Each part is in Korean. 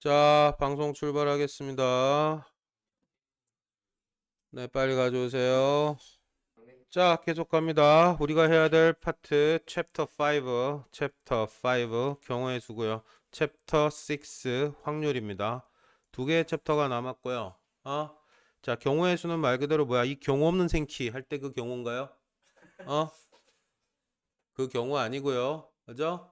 자, 방송 출발하겠습니다. 네, 빨리 가져오세요. 자, 계속 갑니다. 우리가 해야 될 파트 챕터 5, 경우의 수고요. 챕터 6 확률입니다. 두 개의 챕터가 남았고요. 자, 경우의 수는 말 그대로 뭐야? 이 경우 없는 생키 할 때 그 경우인가요? 어? 그 경우 아니고요. 그죠?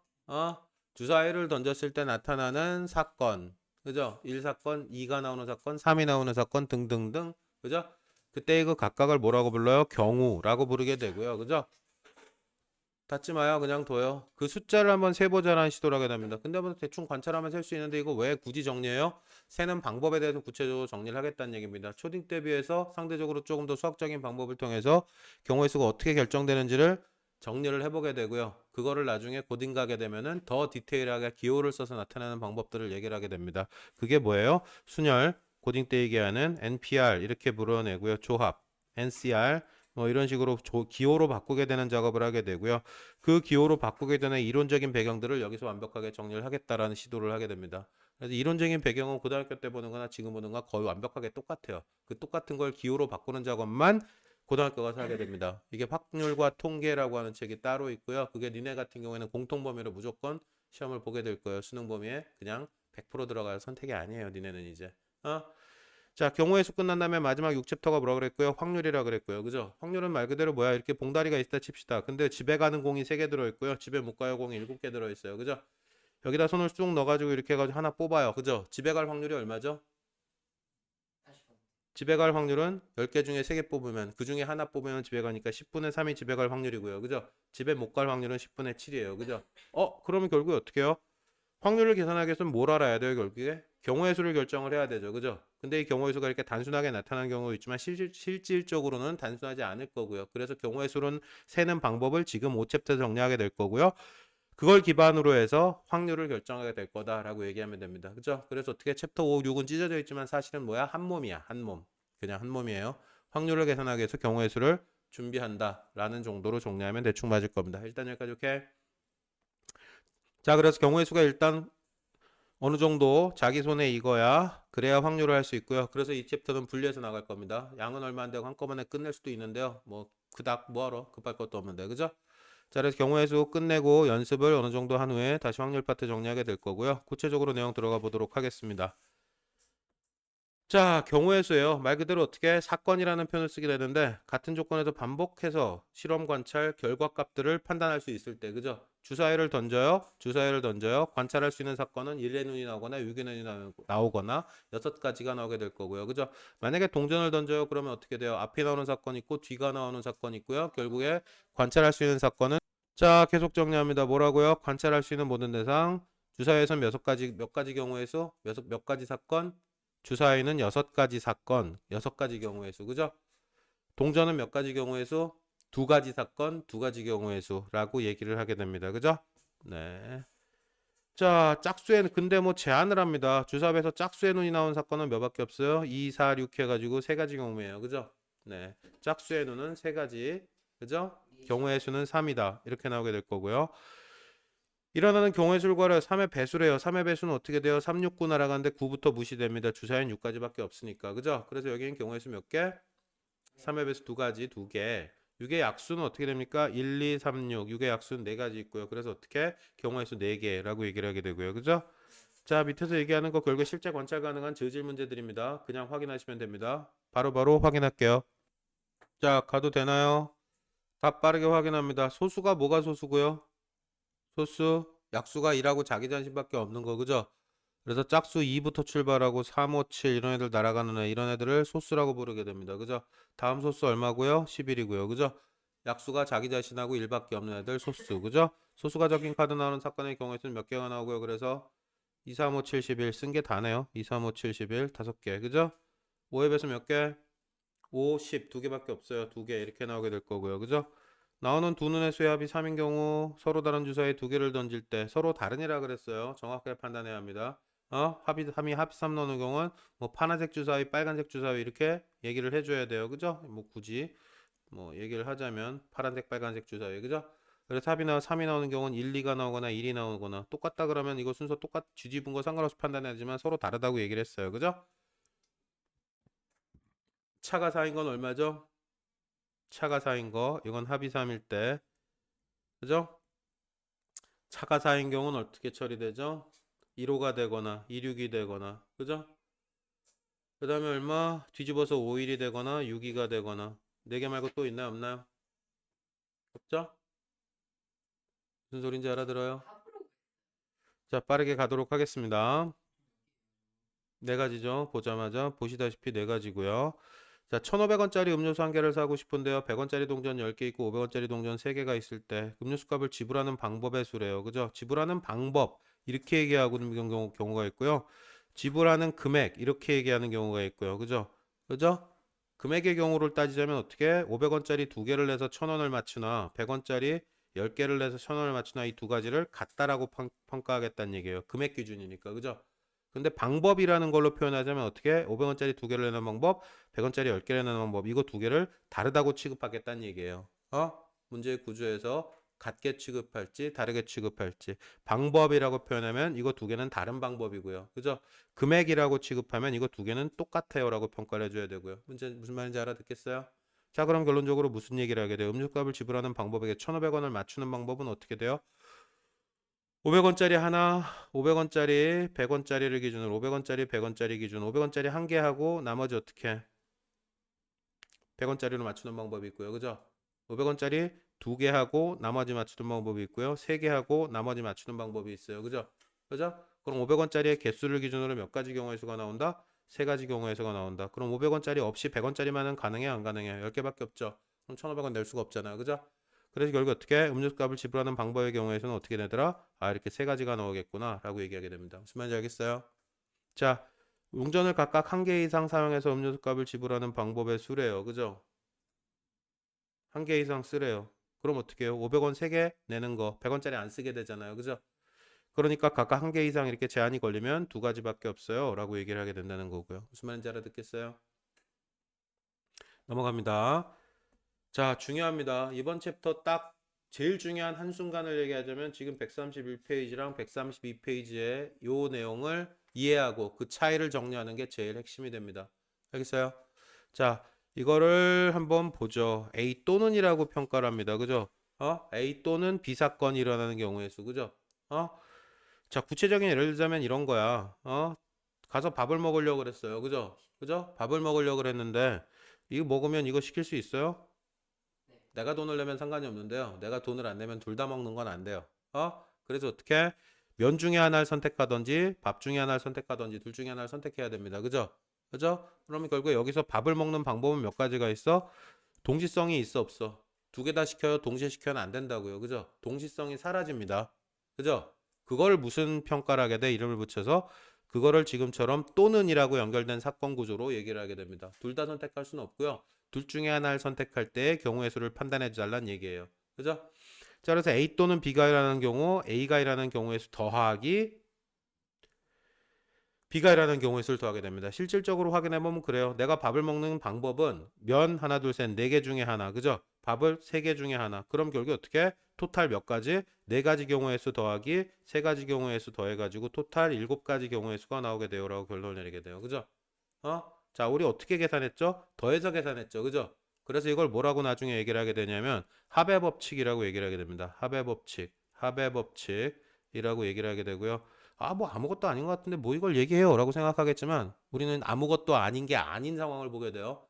주사위를 던졌을 때 나타나는 사건. 그죠? 1사건, 2가 나오는 사건, 3이 나오는 사건 등등등. 그죠? 그때 이거 각각을 뭐라고 불러요? 경우라고 부르게 되고요. 그죠? 닫지 마요. 그냥 둬요. 그 숫자를 한번 세보자라는 시도를 하게 됩니다. 근데 뭐 대충 관찰하면 셀 수 있는데 이거 왜 굳이 정리해요? 세는 방법에 대해서 구체적으로 정리를 하겠다는 얘기입니다. 초딩 때 비해서 상대적으로 조금 더 수학적인 방법을 통해서 경우의 수가 어떻게 결정되는지를 정리를 해보게 되고요. 그거를 나중에 고딩 가게 되면은 더 디테일하게 기호를 써서 나타내는 방법들을 얘기를 하게 됩니다. 그게 뭐예요? 순열, 고딩 때 얘기하는 NPR 이렇게 불러내고요. 조합, NCR 뭐 이런 식으로 기호로 바꾸게 되는 작업을 하게 되고요. 그 기호로 바꾸게 되는 이론적인 배경들을 여기서 완벽하게 정리를 하겠다라는 시도를 하게 됩니다. 그래서 이론적인 배경은 고등학교 때 보는 거나 지금 보는 거나 거의 완벽하게 똑같아요. 그 똑같은 걸 기호로 바꾸는 작업만 고등학교 가서 하게 됩니다. 이게 확률과 통계라고 하는 책이 따로 있고요. 그게 니네 같은 경우에는 공통 범위로 무조건 시험을 보게 될 거예요. 수능 범위에 그냥 100% 들어갈 선택이 아니에요. 니네는 이제. 자, 경우의 수 끝난 다음에 마지막 6챕터가 뭐라 그랬고요? 확률이라 그랬고요. 그죠? 확률은 말 그대로 뭐야? 이렇게 봉다리가 있다 칩시다. 근데 집에 가는 공이 3개 들어있고요. 집에 못 가요 공이 7개 들어있어요. 그죠? 여기다 손을 쑥 넣어가지고 이렇게 해가지고 하나 뽑아요. 그죠? 집에 갈 확률이 얼마죠? 집에 갈 확률은 10개 중에 3개 뽑으면 그 중에 하나 뽑으면 집에 가니까 10분의 3이 집에 갈 확률이고요. 그죠? 집에 못 갈 확률은 10분의 7이에요. 그죠? 그러면 결국에 어떻게 해요? 확률을 계산하기 위해서는 뭘 알아야 돼요, 결국에? 경우의 수를 결정을 해야 되죠. 그죠? 근데 이 경우의 수가 이렇게 단순하게 나타나는 경우도 있지만 실질적으로는 단순하지 않을 거고요. 그래서 경우의 수는 세는 방법을 지금 5챕터 정리하게 될 거고요. 그걸 기반으로 해서 확률을 결정하게 될 거다라고 얘기하면 됩니다. 그죠? 그래서 어떻게 챕터 5, 6은 찢어져 있지만 사실은 뭐야? 한 몸이야. 한 몸. 그냥 한 몸이에요. 확률을 계산하기 위해서 경우의 수를 준비한다라는 정도로 정리하면 대충 맞을 겁니다. 일단 여기까지 오케이. 자, 그래서 경우의 수가 일단 어느 정도 자기 손에 익어야 그래야 확률을 할 수 있고요. 그래서 이 챕터는 분리해서 나갈 겁니다. 양은 얼마 안 되고 한꺼번에 끝낼 수도 있는데요. 뭐 그닥 뭐하러 급할 것도 없는데 그죠? 자, 그래서 경우의 수 끝내고 연습을 어느 정도 한 후에 다시 확률 파트 정리하게 될 거고요. 구체적으로 내용 들어가 보도록 하겠습니다. 자, 경우의 수예요. 말 그대로 어떻게 사건이라는 표현을 쓰게 되는데 같은 조건에서 반복해서 실험 관찰 결과값들을 판단할 수 있을 때 그죠? 주사위를 던져요. 주사위를 던져요. 관찰할 수 있는 사건은 1의 눈이 나오거나 6의 눈이 나오거나 6가지가 나오게 될 거고요. 그죠? 만약에 동전을 던져요. 그러면 어떻게 돼요? 앞에 나오는 사건 있고 뒤가 나오는 사건 있고요. 결국에 관찰할 수 있는 사건은 자, 계속 정리합니다. 뭐라고요? 관찰할 수 있는 모든 대상 주사위에서 몇 가지 경우의 수, 몇 가지 사건 주사위는 6가지 사건, 6가지 경우의 수, 그죠? 동전은 몇 가지 경우의 수? 2가지 사건, 2가지 경우의 수라고 얘기를 하게 됩니다. 그죠? 네. 자, 짝수에는 근데 뭐 제한을 합니다. 주사위에서 짝수의 눈이 나온 사건은 몇밖에 없어요? 2, 4, 6 해가지고 3가지 경우예요. 그죠? 네. 짝수의 눈은 3가지. 그죠? 경우의 수는 3이다. 이렇게 나오게 될 거고요. 일어나는 경우의 수를 3의 배수래요. 3의 배수는 어떻게 돼요? 3, 6, 9 날아가는데 9부터 무시됩니다. 주사위는 6가지밖에 없으니까. 그죠? 그래서 여기는 경우의 수 몇 개? 3의 배수 2가지, 2개. 6의 약수는 어떻게 됩니까? 1, 2, 3, 6. 6의 약수는 4가지 있고요. 그래서 어떻게? 경우의 수 4개라고 얘기를 하게 되고요. 그죠? 자, 밑에서 얘기하는 거 결국 실제 관찰 가능한 저질 문제들입니다. 그냥 확인하시면 됩니다. 바로바로 확인할게요. 자, 가도 되나요? 답 빠르게 확인합니다. 소수가 뭐가 소수고요? 소수 약수가 2라고 자기 자신밖에 없는 거 그죠? 그래서 짝수 2부터 출발하고 3, 5, 7 이런 애들 날아가는 애 이런 애들을 소수라고 부르게 됩니다. 그죠? 다음 소수 얼마고요? 11이고요. 그죠? 약수가 자기 자신하고 1밖에 없는 애들 소수. 그죠? 소수가 적힌 카드 나오는 사건의 경우에는 몇 개가 나오고요. 그래서 2, 3, 5, 7, 11 쓴 게 다네요. 2, 3, 5, 7, 11 5개. 그죠? 5의 배수 몇 개? 5, 10 2개밖에 없어요. 2개 이렇게 나오게 될 거고요. 그죠? 나오는 두 눈의 수의 합이 3인 경우 서로 다른 주사위 2개를 던질 때 서로 다른이라 그랬어요. 정확하게 판단해야 합니다. 합이 3 나오는 경우는 뭐 파란색 주사위, 빨간색 주사위 이렇게 얘기를 해줘야 돼요. 그죠? 뭐 굳이 뭐 얘기를 하자면 파란색, 빨간색 주사위. 그죠? 그래서 합이 나와 3이 나오는 경우는 1, 2가 나오거나 1이 나오거나 똑같다 그러면 이거 순서 뒤집은 거 상관없이 판단해야지만 서로 다르다고 얘기를 했어요. 그죠? 차가 4인 건 얼마죠? 차가 4인 거 이건 합이 3일 때 그죠? 차가 4인 경우는 어떻게 처리되죠? 1호가 되거나 26이 되거나 그죠? 그 다음에 얼마? 뒤집어서 5일이 되거나 6이가 되거나 4개 말고 또 있나요? 없나요? 없죠? 무슨 소린지 알아들어요? 자, 빠르게 가도록 하겠습니다. 네 가지죠. 보자마자 보시다시피 네 가지고요. 자, 1,500원짜리 음료수 한 개를 사고 싶은데요. 100원짜리 동전 10개 있고 500원짜리 동전 3개가 있을 때 음료수 값을 지불하는 방법의 수래요. 그죠? 지불하는 방법 이렇게 얘기하는 경우가 있고요. 지불하는 금액 이렇게 얘기하는 경우가 있고요. 그죠? 그죠? 금액의 경우를 따지자면 어떻게 500원짜리 두 개를 내서 1,000원을 맞추나 100원짜리 10개를 내서 1,000원을 맞추나 이 두 가지를 같다라고 평가하겠다는 얘기예요. 금액 기준이니까. 그죠? 근데 방법이라는 걸로 표현하자면 어떻게 500원짜리 두 개를 내는 방법, 100원짜리 10개를 내는 방법 이거 두 개를 다르다고 취급하겠다는 얘기예요. 문제의 구조에서 같게 취급할지 다르게 취급할지 방법이라고 표현하면 이거 두 개는 다른 방법이고요. 그죠? 금액이라고 취급하면 이거 두 개는 똑같아요 라고 평가를 해줘야 되고요. 문제 무슨 말인지 알아듣겠어요? 자, 그럼 결론적으로 무슨 얘기를 하게 돼요? 음료값을 지불하는 방법에게 1,500원을 맞추는 방법은 어떻게 돼요? 500원짜리 하나, 500원짜리, 100원짜리를 기준으로 500원짜리, 100원짜리 기준 500원짜리 한 개 하고 나머지 어떻게 100원짜리로 맞추는 방법이 있고요. 그죠? 500원짜리 두 개 하고 나머지 맞추는 방법이 있고요. 세 개 하고 나머지 맞추는 방법이 있어요. 그죠? 그죠? 그럼 500원짜리의 개수를 기준으로 몇 가지 경우의 수가 나온다? 세 가지 경우의 수가 나온다. 그럼 500원짜리 없이 100원짜리만은 가능해? 안 가능해? 10개밖에 없죠. 그럼 1,500원 낼 수가 없잖아요. 그죠? 그래서 결국 어떻게 음료값을 지불하는 방법의 경우에서는 어떻게 되더라? 이렇게 세 가지가 나오겠구나 라고 얘기하게 됩니다. 무슨 말인지 알겠어요? 자, 용전을 각각 한 개 이상 사용해서 음료값을 지불하는 방법의 수래요. 그죠? 한 개 이상 쓰래요. 그럼 어떻게 해요? 500원 3개 내는 거 100원짜리 안 쓰게 되잖아요. 그죠? 그러니까 각각 한 개 이상 이렇게 제한이 걸리면 두 가지밖에 없어요 라고 얘기를 하게 된다는 거고요. 무슨 말인지 알아듣겠어요? 넘어갑니다. 자, 중요합니다. 이번 챕터 딱 제일 중요한 한순간을 얘기하자면 지금 131페이지랑 132페이지의 요 내용을 이해하고 그 차이를 정리하는 게 제일 핵심이 됩니다. 알겠어요? 자, 이거를 한번 보죠. A 또는이라고 평가를 합니다. 그죠? A 또는 B 사건이 일어나는 경우의 수. 그죠? 자, 구체적인 예를 들자면 이런 거야. 가서 밥을 먹으려고 그랬어요. 그죠? 그죠? 밥을 먹으려고 그랬는데 이거 먹으면 이거 시킬 수 있어요? 내가 돈을 내면 상관이 없는데요. 내가 돈을 안 내면 둘 다 먹는 건 안 돼요. 그래서 어떻게 면 중에 하나를 선택하든지 밥 중에 하나를 선택하든지 둘 중에 하나를 선택해야 됩니다. 그죠? 그죠? 그러면 결국에 여기서 밥을 먹는 방법은 몇 가지가 있어? 동시성이 있어 없어? 두 개 다 시켜요? 동시에 시켜는 안 된다고요. 그죠? 동시성이 사라집니다. 그죠? 그걸 무슨 평가를 하게 돼? 이름을 붙여서 그거를 지금처럼 또는이라고 연결된 사건 구조로 얘기를 하게 됩니다. 둘 다 선택할 수는 없고요. 둘 중에 하나를 선택할 때 경우의 수를 판단해 달라는 얘기예요. 그죠? 자, 그래서 A 또는 B가 일어나는 경우, A가 일어나는 경우의 수 더하기 B가 일어나는 경우의 수를 더하게 됩니다. 실질적으로 확인해 보면 그래요. 내가 밥을 먹는 방법은 면 하나, 둘, 셋, 네 개 중에 하나. 그죠? 밥을 세 개 중에 하나. 그럼 결국 어떻게? 토탈 몇 가지? 네 가지 경우의 수 더하기 세 가지 경우의 수 더해가지고 토탈 7가지 경우의 수가 나오게 돼요. 라고 결론을 내리게 돼요. 그죠? 자, 우리 어떻게 계산했죠? 더해서 계산했죠. 그죠? 그래서 이걸 뭐라고 나중에 얘기를 하게 되냐면 합의 법칙이라고 얘기를 하게 됩니다. 합의 법칙, 합의 법칙이라고 얘기를 하게 되고요. 뭐 아무것도 아닌 것 같은데 뭐 이걸 얘기해요 라고 생각하겠지만 우리는 아무것도 아닌 게 아닌 상황을 보게 돼요.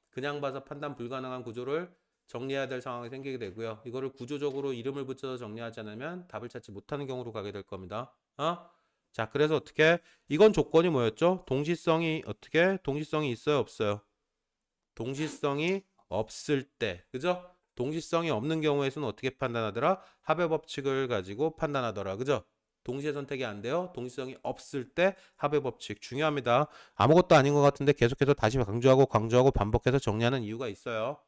그냥 봐서 판단 불가능한 구조를 정리해야 될 상황이 생기게 되고요. 이거를 구조적으로 이름을 붙여서 정리하지 않으면 답을 찾지 못하는 경우로 가게 될 겁니다. 자, 그래서 어떻게 이건 조건이 뭐였죠? 동시성이 어떻게 동시성이 있어요 없어요? 동시성이 없을 때 그죠? 동시성이 없는 경우에서는 어떻게 판단하더라? 합의 법칙을 가지고 판단하더라. 그죠? 동시에 선택이 안 돼요. 동시성이 없을 때 합의 법칙 중요합니다. 아무것도 아닌 것 같은데 계속해서 다시 강조하고 반복해서 정리하는 이유가 있어요.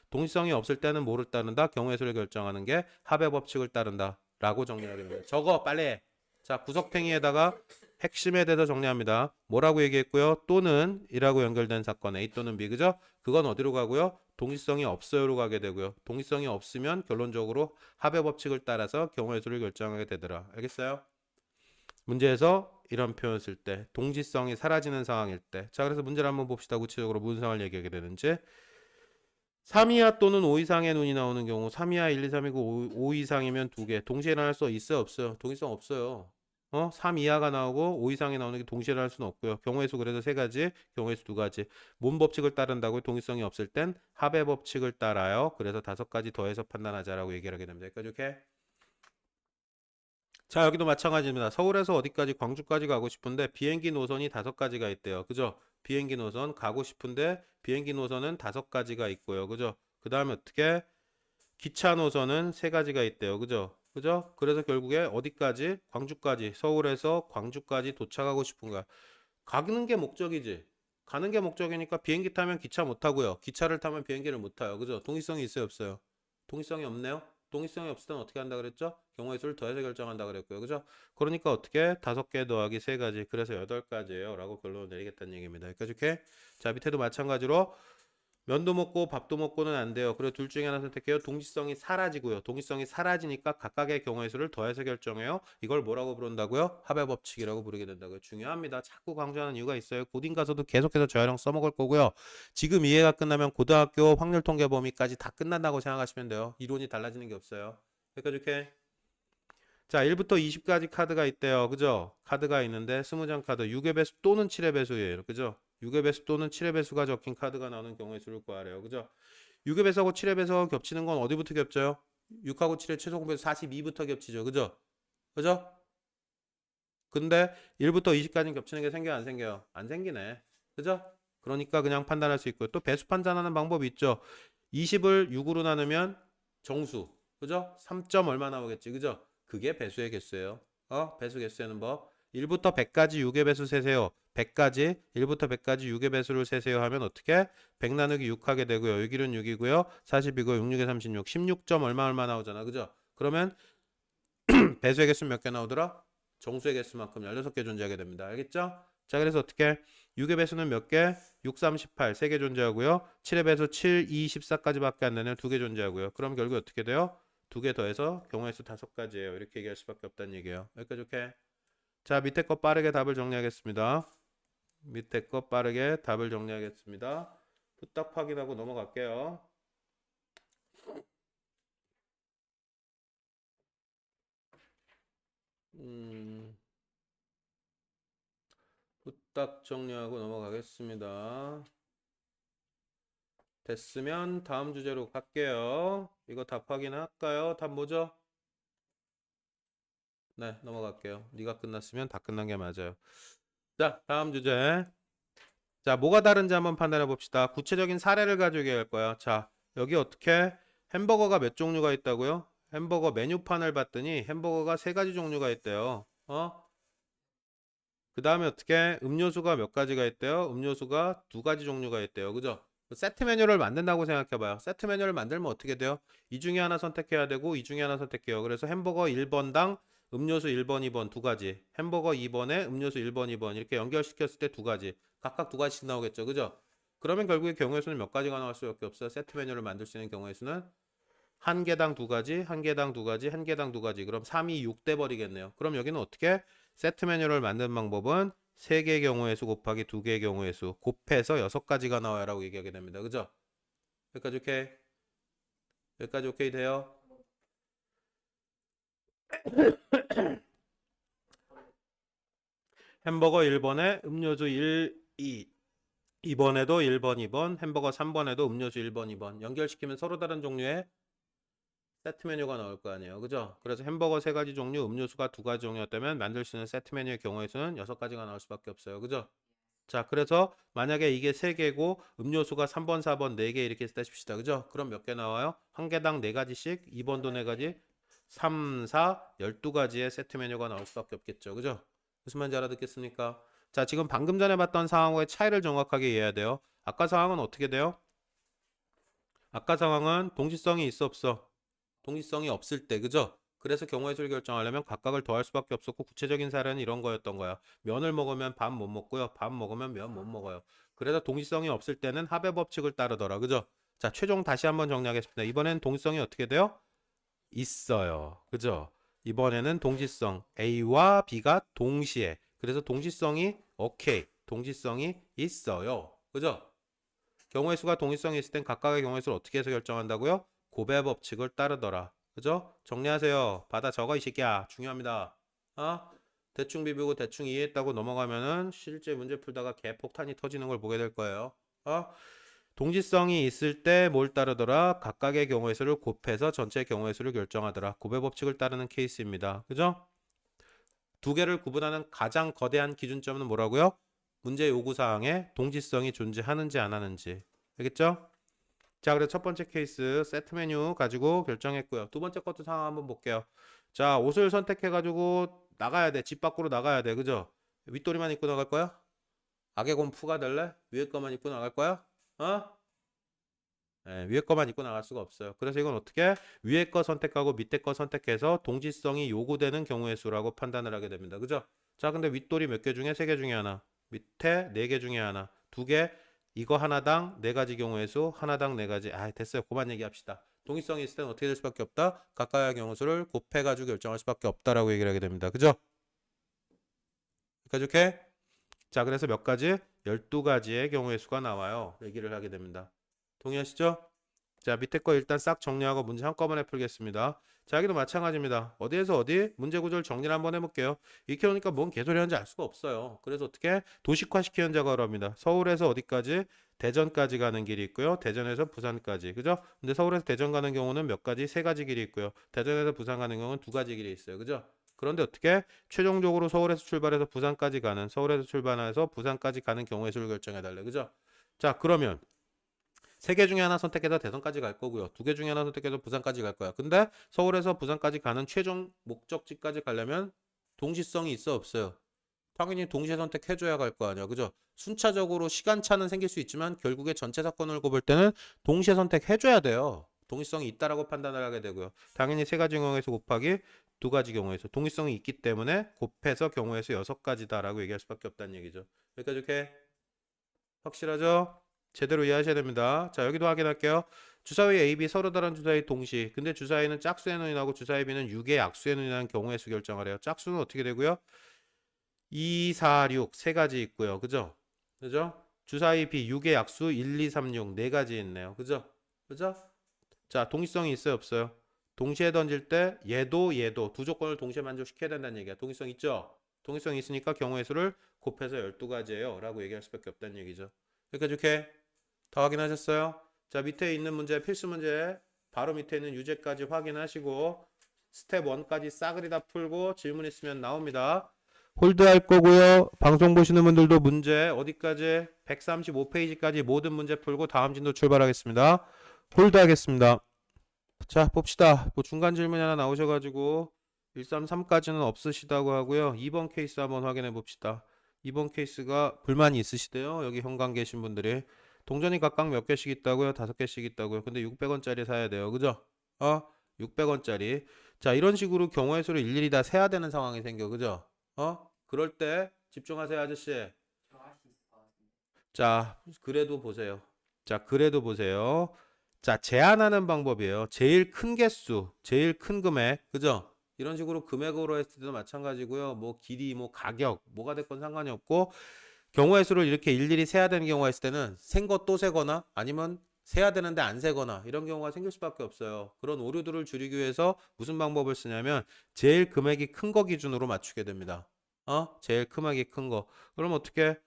동시성이 없을 때는 뭐를 따른다? 경우의 수를 결정하는 게 합의 법칙을 따른다. 라고 정리하게 됩니다. 적어 빨리. 자, 구석탱이에다가 핵심에 대해서 정리합니다. 뭐라고 얘기했고요? 또는 이라고 연결된 사건 A 또는 B 그죠? 그건 어디로 가고요? 동시성이 없어요로 가게 되고요. 동시성이 없으면 결론적으로 합의 법칙을 따라서 경우의 수를 결정하게 되더라. 알겠어요? 문제에서 이런 표현 쓸 때 동시성이 사라지는 상황일 때. 자, 그래서 문제를 한번 봅시다. 구체적으로 무슨 상황을 얘기하게 되는지. 3 이하 또는 5 이상의 눈이 나오는 경우 3 이하 1, 2, 3이고 5 이상이면 2개. 동시에 일어날 수 있어요? 없어요? 동시성 없어요. 3 이하가 나오고 5 이상이 나오는 게 동시에 일어날 수는 없고요. 경우의 수 그래서 3가지, 경우의 수 2가지. 뭔 법칙을 따른다고요? 동시성이 없을 땐 합의 법칙을 따라요. 그래서 5가지 더해서 판단하자라고 얘기를 하게 됩니다. 여기까지 오케이? 자, 여기도 마찬가지입니다. 서울에서 어디까지 광주까지 가고 싶은데 비행기 노선이 5가지가 있대요. 그죠? 비행기 노선 가고 싶은데 비행기 노선은 5가지가 있고요. 그죠? 그 다음에 어떻게 기차 노선은 3가지가 있대요. 그죠? 그죠? 그래서 결국에 어디까지? 광주까지. 서울에서 광주까지 도착하고 싶은 거야. 가는 게 목적이지. 가는 게 목적이니까 비행기 타면 기차 못 타고요. 기차를 타면 비행기를 못 타요. 그죠? 동의성이 있어요, 없어요? 동의성이 없네요. 동의성이 없을 땐 어떻게 한다 그랬죠? 경우의 수를 더해서 결정한다 그랬고요. 그죠? 그러니까 어떻게? 5개 더하기 3가지. 그래서 8가지예요. 라고 결론을 내리겠다는 얘기입니다. 여기까지 오케이? 자, 밑에도 마찬가지로 면도 먹고 밥도 먹고는 안 돼요. 그리고 둘 중에 하나 선택해요. 동시성이 사라지고요. 동시성이 사라지니까 각각의 경우의 수를 더해서 결정해요. 이걸 뭐라고 부른다고요? 합의 법칙이라고 부르게 된다고요. 중요합니다. 자꾸 강조하는 이유가 있어요. 고딩 가서도 계속해서 재활용 써먹을 거고요. 지금 이해가 끝나면 고등학교 확률 통계 범위까지 다 끝난다고 생각하시면 돼요. 이론이 달라지는 게 없어요. 여기까지 오케이? 자, 1부터 20까지 카드가 있대요. 그죠? 카드가 있는데 20장 카드 6의 배수 또는 7의 배수예요. 그죠? 6의 배수 또는 7의 배수가 적힌 카드가 나오는 경우의 수를 구하래요. 그죠? 6의 배수하고 7의 배수가 겹치는 건 어디부터 겹쳐요? 6하고 7의 최소 공배수 42부터 겹치죠. 그죠? 그죠? 근데 1부터 20까지는 겹치는 게 생겨요? 안 생겨요? 안 생기네. 그죠? 그러니까 그냥 판단할 수 있고요. 또 배수 판단하는 방법이 있죠. 20을 6으로 나누면 정수. 그죠? 3점 얼마 나오겠지. 그죠? 그게 배수의 개수예요. 배수 개수 세는 법. 1부터 100까지 6의 배수 세세요. 100까지 1부터 100까지 6의 배수를 세세요 하면 어떻게? 100 나누기 6 하게 되고요. 여기는 6이고요. 40이고 6, 6에 36. 16점 얼마 나오잖아. 그죠? 그러면 배수의 개수 몇 개 나오더라? 정수의 개수만큼 16개 존재하게 됩니다. 알겠죠? 자, 그래서 어떻게? 6의 배수는 몇 개? 6, 38, 3개 존재하고요. 7의 배수 7, 2, 14까지밖에 안 되네요. 2개 존재하고요. 그럼 결국 어떻게 돼요? 2개 더해서 경우의 수 5가지예요. 이렇게 얘기할 수밖에 없다는 얘기예요. 여기까지 오케이? 자, 밑에 거 빠르게 답을 정리하겠습니다. 밑에 거 빠르게 답을 정리하겠습니다. 후딱 확인하고 넘어갈게요. 후딱 정리하고 넘어가겠습니다. 됐으면 다음 주제로 갈게요. 이거 답 확인할까요? 답 뭐죠? 네, 넘어갈게요. 네가 끝났으면 다 끝난 게 맞아요. 자, 다음 주제. 자, 뭐가 다른지 한번 판단해 봅시다. 구체적인 사례를 가지고 얘기할 거야. 자, 여기 어떻게 햄버거가 몇 종류가 있다고요? 햄버거 메뉴판을 봤더니 햄버거가 3가지 종류가 있대요. 그 다음에 어떻게 음료수가 몇 가지가 있대요? 음료수가 2가지 종류가 있대요. 그죠? 세트 메뉴를 만든다고 생각해봐요. 세트 메뉴를 만들면 어떻게 돼요? 이 중에 하나 선택해야 되고 이 중에 하나 선택해요. 그래서 햄버거 1번당 음료수 1번, 2번 2가지, 햄버거 2번에 음료수 1번, 2번 이렇게 연결시켰을 때 2가지, 각각 2가지씩 나오겠죠. 그죠? 그러면 결국에 경우의 수는 몇 가지가 나올 수밖에 없어요. 세트 메뉴를 만들 수 있는 경우의 수는 한 개당 2가지, 한 개당 2가지, 한 개당 2가지. 그럼 3이 6돼 버리겠네요. 그럼 여기는 어떻게? 세트 메뉴를 만드는 방법은 3개의 경우의 수 곱하기 2개의 경우의 수 곱해서 6가지가 나와요 라고 얘기하게 됩니다. 그죠? 여기까지 오케이? 여기까지 오케이 돼요? 햄버거 1번에 음료수 1, 2 2번에도 1번, 2번, 햄버거 3번에도 음료수 1번, 2번 연결시키면 서로 다른 종류의 세트 메뉴가 나올 거 아니에요. 그죠? 그래서 햄버거 3가지 종류, 음료수가 2가지 종류였다면 만들 수 있는 세트 메뉴의 경우의 수는 6가지가 나올 수밖에 없어요. 그죠? 자, 그래서 만약에 이게 3개고 음료수가 3번, 4번, 4개 이렇게 했다 칩시다. 그죠? 그럼 몇 개 나와요? 한 개당 4가지씩, 2번도 4가지, 3, 4, 12가지의 세트 메뉴가 나올 수밖에 없겠죠. 그죠? 무슨 말인지 알아듣겠습니까? 자, 지금 방금 전에 봤던 상황과의 차이를 정확하게 이해해야 돼요. 아까 상황은 어떻게 돼요? 아까 상황은 동시성이 있어 없어? 동시성이 없을 때, 그죠? 그래서 경우의 수를 결정하려면 각각을 더할 수밖에 없었고 구체적인 사례는 이런 거였던 거야. 면을 먹으면 밥 못 먹고요. 밥 먹으면 면 못 먹어요. 그래서 동시성이 없을 때는 합의 법칙을 따르더라. 그죠? 자, 최종 다시 한번 정리하겠습니다. 이번엔 동지성이 어떻게 돼요? 있어요. 그죠? 이번에는 동지성 A와 B가 동시에. 그래서 동지성이 오케이. 동지성이 있어요. 그죠? 경우의 수가 동일성이 있을 땐 각각의 경우의 수를 어떻게 해서 결정한다고요? 고배 법칙을 따르더라. 그죠? 정리하세요. 받아 적어 이 새끼야. 중요합니다. 어? 대충 비비고 대충 이해했다고 넘어가면은 실제 문제 풀다가 개폭탄이 터지는 걸 보게 될 거예요. 어? 동지성이 있을 때 뭘 따르더라? 각각의 경우의 수를 곱해서 전체 경우의 수를 결정하더라. 고배 법칙을 따르는 케이스입니다. 그죠? 두 개를 구분하는 가장 거대한 기준점은 뭐라고요? 문제 요구사항에 동지성이 존재하는지 안 하는지. 알겠죠? 자, 그래서 첫 번째 케이스 세트 메뉴 가지고 결정했고요. 두 번째 것도 상황 한번 볼게요. 자, 옷을 선택해가지고 나가야 돼. 집 밖으로 나가야 돼. 그죠? 윗도리만 입고 나갈 거야? 악의 곰프가 될래? 위에 거만 입고 나갈 거야? 어? 네, 위에 거만 입고 나갈 수가 없어요. 그래서 이건 어떻게? 위에 거 선택하고 밑에 거 선택해서 동지성이 요구되는 경우의 수라고 판단을 하게 됩니다. 그죠? 자, 근데 윗돌이 몇 개 중에 세 개 중에 하나, 밑에 네 개 중에 하나, 두 개, 이거 하나당 네 가지 경우의 수, 하나당 네 가지. 아, 됐어요. 그만 얘기합시다. 동의성이 있을 때는 어떻게 될 수밖에 없다? 각각의 경우 수를 곱해가지고 결정할 수밖에 없다라고 얘기를 하게 됩니다. 그죠? 여기까지 오케이? 자, 그래서 몇 가지? 12가지의 경우의 수가 나와요. 얘기를 하게 됩니다. 동의하시죠? 자, 밑에 거 일단 싹 정리하고 문제 한꺼번에 풀겠습니다. 자, 여기도 마찬가지입니다. 어디에서 어디? 문제 구조를 정리를 한번 해볼게요. 이렇게 오니까 뭔 개소리 하는지 알 수가 없어요. 그래서 어떻게? 도식화 시키는 작업을 합니다. 서울에서 어디까지? 대전까지 가는 길이 있고요. 대전에서 부산까지. 그죠? 근데 서울에서 대전 가는 경우는 몇 가지? 세 가지 길이 있고요. 대전에서 부산 가는 경우는 두 가지 길이 있어요. 그죠? 그런데 어떻게? 최종적으로 서울에서 출발해서 부산까지 가는, 서울에서 출발해서 부산까지 가는 경우의 수를 결정해 달래. 그죠? 자, 그러면 세 개 중에 하나 선택해서 대선까지 갈 거고요. 두 개 중에 하나 선택해서 부산까지 갈 거야. 근데 서울에서 부산까지 가는 최종 목적지까지 가려면 동시성이 있어 없어요? 당연히 동시에 선택해줘야 갈 거 아니야. 그죠? 순차적으로 시간차는 생길 수 있지만 결국에 전체 사건을 꼽을 때는 동시에 선택해줘야 돼요. 동의성이 있다라고 판단을 하게 되고요. 당연히 세 가지 경우에서 곱하기 두 가지 경우에서 동의성이 있기 때문에 곱해서 경우에서 6가지다라고 얘기할 수밖에 없다는 얘기죠. 여기까지 이렇게 확실하죠? 제대로 이해하셔야 됩니다. 자, 여기도 확인할게요. 주사위 A, B 서로 다른 주사위 동시. 근데 주사위는 짝수의 눈이 나고 주사위 B는 6의 약수의 눈이 나는 경우의 수 결정하래요. 짝수는 어떻게 되고요? 2, 4, 6 세 가지 있고요. 그죠? 그죠? 주사위 B 6의 약수 1, 2, 3, 6 네 가지 있네요. 그죠? 그죠? 자, 동시성이 있어요, 없어요? 동시에 던질 때 얘도 두 조건을 동시에 만족시켜야 된다는 얘기야. 동시성 있죠? 동시성이 있으니까 경우의 수를 곱해서 12가지예요. 라고 얘기할 수밖에 없다는 얘기죠. 여기까지 이렇게 다 확인하셨어요? 자, 밑에 있는 문제, 필수 문제 바로 밑에 있는 유제까지 확인하시고 스텝 1까지 싸그리 다 풀고 질문 있으면 나옵니다. 홀드할 거고요. 방송 보시는 분들도 문제 어디까지? 135페이지까지 모든 문제 풀고 다음 진도 출발하겠습니다. 홀드하겠습니다. 자, 봅시다. 뭐 중간 질문이 하나 나오셔가지고 133까지는 없으시다고 하고요. 2번 케이스 한번 확인해 봅시다. 2번 케이스가 불만이 있으시대요. 여기 현관 계신 분들이. 동전이 각각 몇 개씩 있다고요? 5개씩 있다고요. 근데 600원짜리 사야 돼요. 그죠? 600원짜리. 자, 이런 식으로 경우의 수를 일일이 다 세야 되는 상황이 생겨. 그죠? 그럴 때 집중하세요, 아저씨. 자, 그래도 보세요. 자, 그래도 보세요. 자, 제한하는 방법이에요. 제일 큰 개수, 제일 큰 금액, 그죠? 이런 식으로 금액으로 했을 때도 마찬가지고요. 뭐 길이, 뭐 가격, 뭐가 됐건 상관이 없고 경우의 수를 이렇게 일일이 세야 되는 경우가 있을 때는 센 거 또 세거나 아니면 세야 되는데 안 세거나 이런 경우가 생길 수밖에 없어요. 그런 오류들을 줄이기 위해서 무슨 방법을 쓰냐면 제일 금액이 큰 거 기준으로 맞추게 됩니다. 제일 금액이 큰 거. 그럼 어떻게?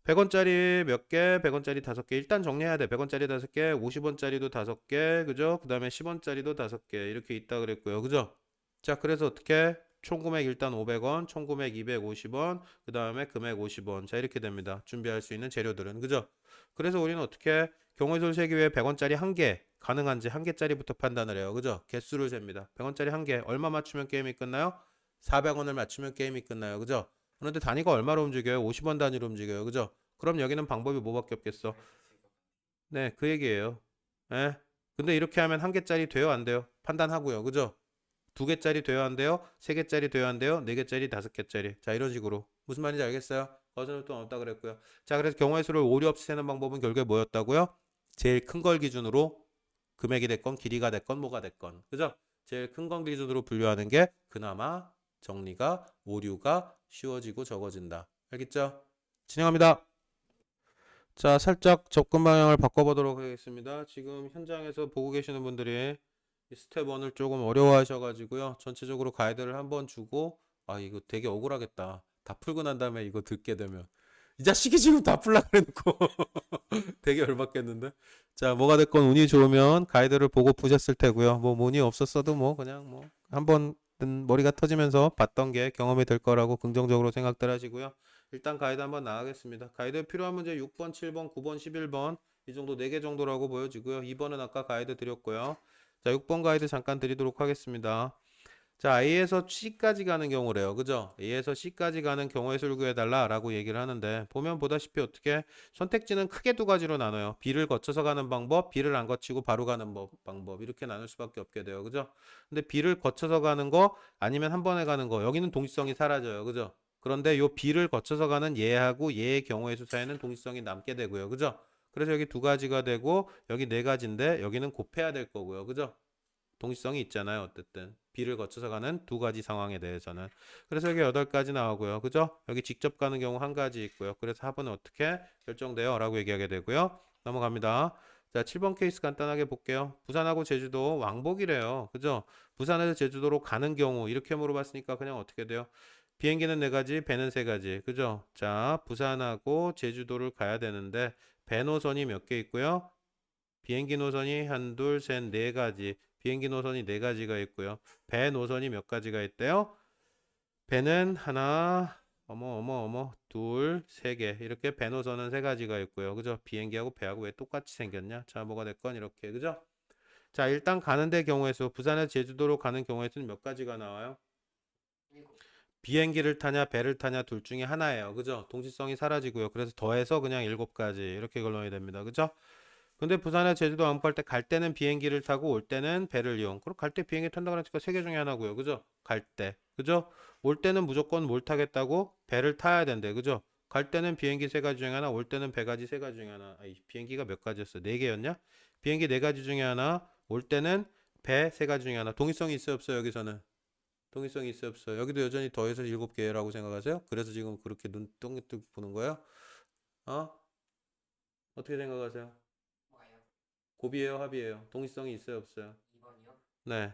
100원짜리 몇 개? 100원짜리 5개. 일단 정리해야 돼. 100원짜리 5개, 50원짜리도 5개, 그죠? 그 다음에 10원짜리도 5개. 이렇게 있다 그랬고요. 그죠? 자, 그래서 어떻게? 총 금액 일단 500원, 총 금액 250원, 그 다음에 금액 50원. 자, 이렇게 됩니다. 준비할 수 있는 재료들은. 그죠? 그래서 우리는 어떻게? 경우의 수를 세기 위해 100원짜리 한 개, 가능한지 한 개짜리부터 판단을 해요. 그죠? 개수를 셉니다. 100원짜리 한 개, 얼마 맞추면 게임이 끝나요? 400원을 맞추면 게임이 끝나요. 그죠? 그런데 단위가 얼마로 움직여요? 50원 단위로 움직여요. 그죠? 그럼 여기는 방법이 뭐밖에 없겠어? 네, 그 얘기예요. 예? 근데 이렇게 하면 한 개짜리 돼요? 안 돼요? 판단하고요. 그죠? 두 개짜리 돼요? 안 돼요? 세 개짜리 돼요? 안 돼요? 네 개짜리, 다섯 개짜리. 자, 이런 식으로. 무슨 말인지 알겠어요? 거스는 또 없다 그랬고요. 자, 그래서 경우의 수를 오류 없이 세는 방법은 결국에 뭐였다고요? 제일 큰 걸 기준으로 금액이 됐건 길이가 됐건 뭐가 됐건 그죠? 제일 큰 건 기준으로 분류하는 게 그나마 정리가 오류가 쉬워지고 적어진다. 알겠죠? 진행합니다. 자, 살짝 접근 방향을 바꿔보도록 하겠습니다. 지금 현장에서 보고 계시는 분들이 이 스텝 1을 조금 어려워하셔가지고요. 전체적으로 가이드를 한번 주고 아 이거 되게 억울하겠다. 다 풀고 난 다음에 이거 듣게 되면 이 자식이 지금 다 풀라 그래놓고 되게 열받겠는데. 자, 뭐가 됐건 운이 좋으면 가이드를 보고 푸셨을 테고요. 뭐 운이 없었어도 뭐 그냥 뭐 한번 머리가 터지면서 봤던 게 경험이 될 거라고 긍정적으로 생각들 하시고요. 일단 가이드 한번 나가겠습니다. 가이드 필요한 문제 6번, 7번, 9번, 11번 이 정도 4개 정도라고 보여지고요. 2번은 아까 가이드 드렸고요. 자, 6번 가이드 잠깐 드리도록 하겠습니다. 자, A에서 C까지 가는 경우래요. 그죠? A에서 C까지 가는 경우의 수를 구해달라 라고 얘기를 하는데 보면 보다시피 어떻게 선택지는 크게 두 가지로 나눠요. B를 거쳐서 가는 방법, B를 안 거치고 바로 가는 방법 이렇게 나눌 수밖에 없게 돼요. 그죠? 근데 B를 거쳐서 가는 거 아니면 한 번에 가는 거 여기는 동시성이 사라져요. 그죠? 그런데 요 B를 거쳐서 가는 얘하고 얘의 경우의 수 사이에는 동시성이 남게 되고요. 그죠? 그래서 여기 두 가지가 되고 여기 네 가지인데 여기는 곱해야 될 거고요. 그죠? 동시성이 있잖아요. 어쨌든 B를 거쳐서 가는 두 가지 상황에 대해서는. 그래서 여기 8가지 나오고요. 그죠? 여기 직접 가는 경우 한 가지 있고요. 그래서 합은 어떻게 결정돼요? 라고 얘기하게 되고요. 넘어갑니다. 자, 7번 케이스 간단하게 볼게요. 부산하고 제주도 왕복이래요. 그죠? 부산에서 제주도로 가는 경우 이렇게 물어봤으니까 그냥 어떻게 돼요? 비행기는 4가지, 배는 3가지. 그죠? 자, 부산하고 제주도를 가야 되는데 배 노선이 몇 개 있고요. 비행기 노선이 한, 둘, 셋, 4가지. 비행기 노선이 4가지가 있고요. 배 노선이 몇 가지가 있대요? 배는 하나, 둘, 3개. 이렇게 배 노선은 3가지가 있고요. 그죠? 비행기하고 배하고 왜 똑같이 생겼냐? 자, 뭐가 됐건 이렇게. 그죠? 자, 일단 가는 데 경우의 수. 부산에서 제주도로 가는 경우의 수는 몇 가지가 나와요? 비행기를 타냐 배를 타냐 둘 중에 하나예요. 그죠? 동시성이 사라지고요. 그래서 더해서 그냥 7가지 이렇게 걸러야 됩니다. 그죠? 근데 부산에 제주도 왕복할 때 갈 때는 비행기를 타고 올 때는 배를 이용. 그럼 갈 때 비행기 탄다 그러니까 3개 중에 하나고요. 그죠? 갈 때. 그죠? 올 때는 무조건 뭘 타겠다고? 배를 타야 된대. 그죠? 갈 때는 비행기 3가지 중에 하나, 올 때는 배가지 3가지 중에 하나. 아이, 비행기가 몇 가지였어? 4개였냐? 비행기 4가지 중에 하나, 올 때는 배 3가지 중에 하나. 동의성이 있어요, 없어요, 여기서는? 동의성이 있어요, 없어요? 여기도 여전히 더해서 7개라고 생각하세요? 그래서 지금 그렇게 눈 똥뜨 보는 거예요? 어? 어떻게 생각하세요? 고비예요, 합이에요? 동의성이 있어요, 없어요? 2번이요? 네.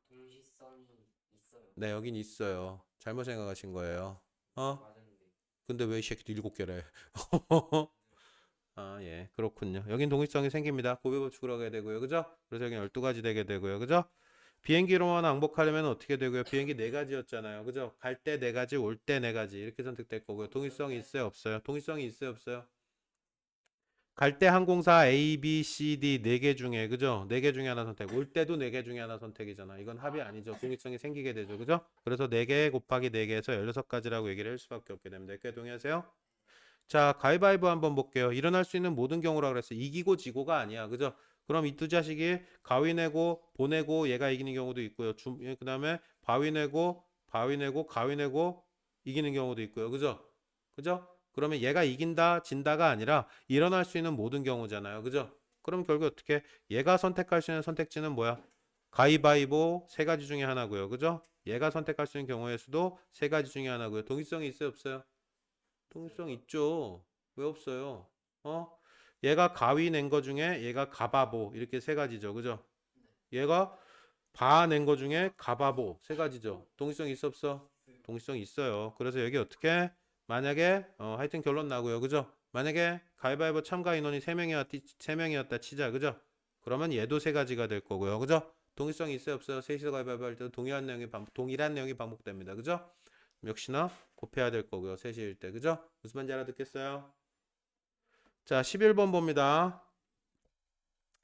동시성이 있어요. 네, 여긴 있어요. 잘못 생각하신 거예요. 어? 맞았는데. 근데 왜 이 새끼도 7개래? 아, 예. 그렇군요. 여긴 동의성이 생깁니다. 고비 법칙으로 하게 되고요. 그죠? 그래서 여긴 12가지 되게 되고요. 그죠? 비행기로만 왕복하려면 어떻게 되고요? 비행기 4가지였잖아요. 그죠? 갈 때 4가지, 올 때 4가지. 이렇게 선택될 거고요. 동의성이 있어요, 없어요? 동의성이 있어요, 없어요? 갈 때 항공사 A, B, C, D 4개 중에 그죠? 4개 중에 하나 선택. 올 때도 4개 중에 하나 선택이잖아. 이건 합이 아니죠. 동의성이 생기게 되죠. 그죠? 그래서 4개 곱하기 4개에서 16가지라고 얘기를 할 수밖에 없게 됩니다. 이렇게 동의하세요? 자, 가위바위보 한번 볼게요. 일어날 수 있는 모든 경우라 그랬어요. 이기고 지고가 아니야. 그죠? 그럼 이 두 자식이 가위 내고 보내고 얘가 이기는 경우도 있고요. 그다음에 바위 내고 가위 내고 이기는 경우도 있고요. 그죠? 그죠? 그러면 얘가 이긴다, 진다가 아니라 일어날 수 있는 모든 경우잖아요. 그죠? 그럼 결국 어떻게 얘가 선택할 수 있는 선택지는 뭐야? 가위바위보 3가지 중에 하나고요. 그죠? 얘가 선택할 수 있는 경우의 수도 3가지 중에 하나고요. 동의성이 있어요, 없어요? 동일성 있죠. 왜 없어요? 어? 얘가 가위 낸 거 중에 얘가 가바보 이렇게 3가지죠. 그죠? 얘가 바 낸 거 중에 가바보 3가지죠. 동일성 있어 없어? 동일성 있어요. 그래서 여기 어떻게 만약에 하여튼 결론 나고요. 그죠? 만약에 가위바위보 참가 인원이 3명이었다 치자. 그죠? 그러면 얘도 3가지가 될 거고요. 그죠? 동일성이 있어요 없어요? 셋이서 가위바위보 할 때도 동일한 내용이 반복됩니다. 그죠? 역시나 곱해야 될 거고요. 3시일 때. 그죠? 무슨 말인지 알아듣겠어요? 자, 11번 봅니다.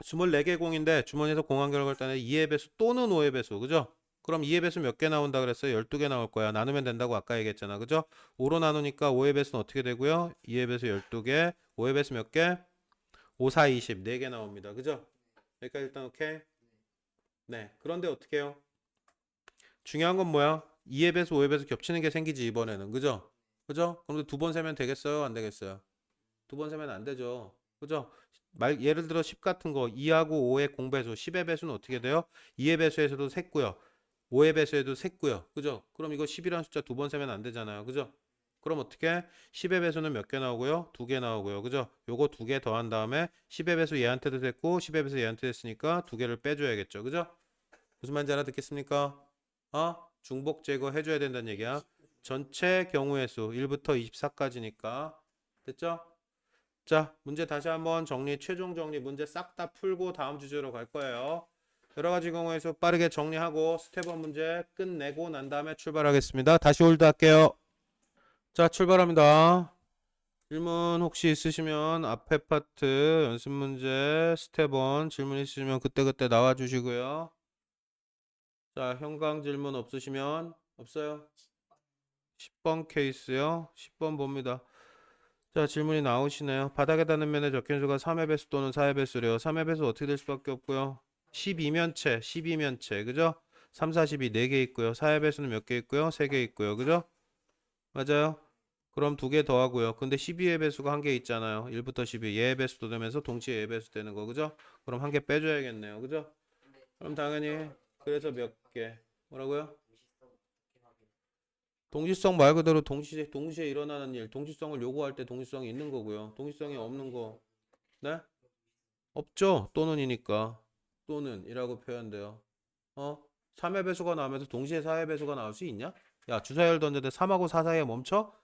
24개 공인데 주머니에서 공한 결과를 따내 2의 배수 또는 5의 배수. 그죠? 그럼 2의 배수 몇 개 나온다 그랬어요? 12개 나올 거야. 나누면 된다고 아까 얘기했잖아. 그죠? 5로 나누니까 5의 배수는 어떻게 되고요? 2의 배수 12개. 5의 배수 몇 개? 5, 4, 20. 4개 나옵니다. 그죠? 여기까지 일단 오케이? 네. 그런데 어떻게 해요? 중요한 건 뭐야? 2의 배수, 5의 배수 겹치는 게 생기지 이번에는. 그죠? 그죠? 그럼 2번 세면 되겠어요? 안 되겠어요? 2번 세면 안 되죠. 그죠? 예를 들어 10 같은 거 2하고 5의 공배수 10의 배수는 어떻게 돼요? 2의 배수에서도 셌고요. 5의 배수에도 셌고요. 그죠? 그럼 이거 10이라는 숫자 두 번 세면 안 되잖아요. 그죠? 그럼 어떻게? 10의 배수는 몇 개 나오고요? 두 개 나오고요. 그죠? 요거 두 개 더한 다음에 10의 배수 얘한테도 됐고 10의 배수 얘한테 됐으니까 두 개를 빼줘야겠죠. 그죠? 무슨 말인지 알아듣겠습니까? 중복 제거 해줘야 된다는 얘기야. 전체 경우의 수 1부터 24까지니까 됐죠? 자, 문제 다시 한번 정리, 최종 정리 문제 싹 다 풀고 다음 주제로 갈 거예요. 여러 가지 경우에서 빠르게 정리하고 스텝 1 문제 끝내고 난 다음에 출발하겠습니다. 다시 홀드 할게요. 자, 출발합니다. 질문 혹시 있으시면 앞에 파트 연습 문제 스텝 1 질문 있으시면 그때그때 나와 주시고요. 자, 현강 질문 없으시면 없어요. 10번 케이스요. 10번 봅니다. 자, 질문이 나오시네요. 바닥에 닿는 면의 적힌 수가 3의 배수 또는 4의 배수래요. 3의 배수 어떻게 될 수밖에 없고요. 12면체, 12면체, 그죠? 3, 4, 12, 4개 있고요. 4의 배수는 몇 개 있고요? 3개 있고요. 그죠? 맞아요? 그럼 두 개 더하고요. 근데 12의 배수가 한 개 있잖아요. 1부터 12, 얘의 배수도 되면서 동시에 얘의 배수 되는 거, 그죠? 그럼 한 개 빼줘야겠네요. 그죠? 그럼 당연히 그래서 몇 개? 뭐라고요? 동시성 말 그대로 동시에 일어나는 일, 동시성을 요구할 때 동시성이 있는 거고요. 동시성이 없는 거, 네? 없죠. 또는이니까 또는이라고 표현돼요. 3의 배수가 나오면서 동시에 4의 배수가 나올 수 있냐? 야, 주사위를 던졌는데 3하고 4 사이에 멈춰?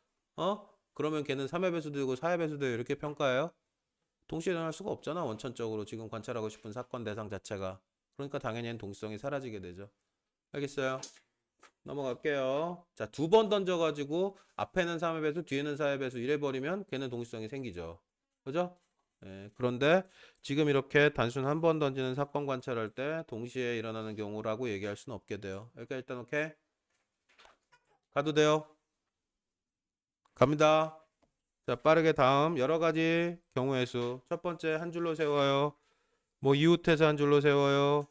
그러면 걔는 3의 배수도 되고 4의 배수도 되고 이렇게 평가해요? 동시에 일어날 수가 없잖아. 원천적으로 지금 관찰하고 싶은 사건 대상 자체가. 그러니까 당연히 얘는 동시성이 사라지게 되죠. 알겠어요? 넘어갈게요. 자, 두 번 던져가지고 앞에는 3의 배수, 뒤에는 4의 배수 이래버리면 걔는 동시성이 생기죠. 그죠? 예, 그런데 지금 이렇게 단순 한 번 던지는 사건 관찰할 때 동시에 일어나는 경우라고 얘기할 수는 없게 돼요. 여기까지 일단 오케이? 가도 돼요? 갑니다. 자, 빠르게 다음 여러 가지 경우의 수. 첫 번째 한 줄로 세워요. 뭐 이웃해서 한 줄로 세워요.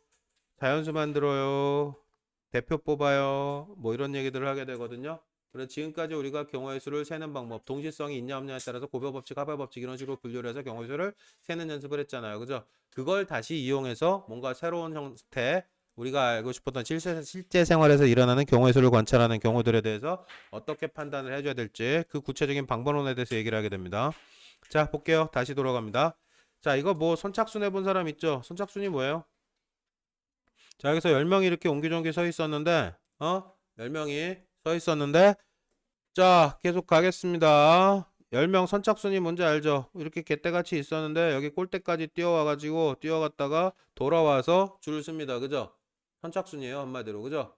자연수 만들어요. 대표 뽑아요. 뭐 이런 얘기들을 하게 되거든요. 그래서 지금까지 우리가 경우의 수를 세는 방법, 동시성이 있냐 없냐에 따라서 고배법칙, 하배법칙 이런 식으로 분류를 해서 경우의 수를 세는 연습을 했잖아요. 그죠? 그걸 다시 이용해서 뭔가 새로운 형태, 우리가 알고 싶었던 실제 생활에서 일어나는 경우의 수를 관찰하는 경우들에 대해서 어떻게 판단을 해줘야 될지 그 구체적인 방법론에 대해서 얘기를 하게 됩니다. 자, 볼게요. 다시 돌아갑니다. 자, 이거 뭐 선착순 해본 사람 있죠? 선착순이 뭐예요? 자, 여기서 10명이 이렇게 옹기종기 서 있었는데, 10명이 서 있었는데, 자, 계속 가겠습니다. 10명 선착순이 뭔지 알죠? 이렇게 개떼같이 있었는데, 여기 꼴대까지 뛰어와가지고, 뛰어갔다가 돌아와서 줄을 씁니다. 그죠? 선착순이에요. 한마디로. 그죠?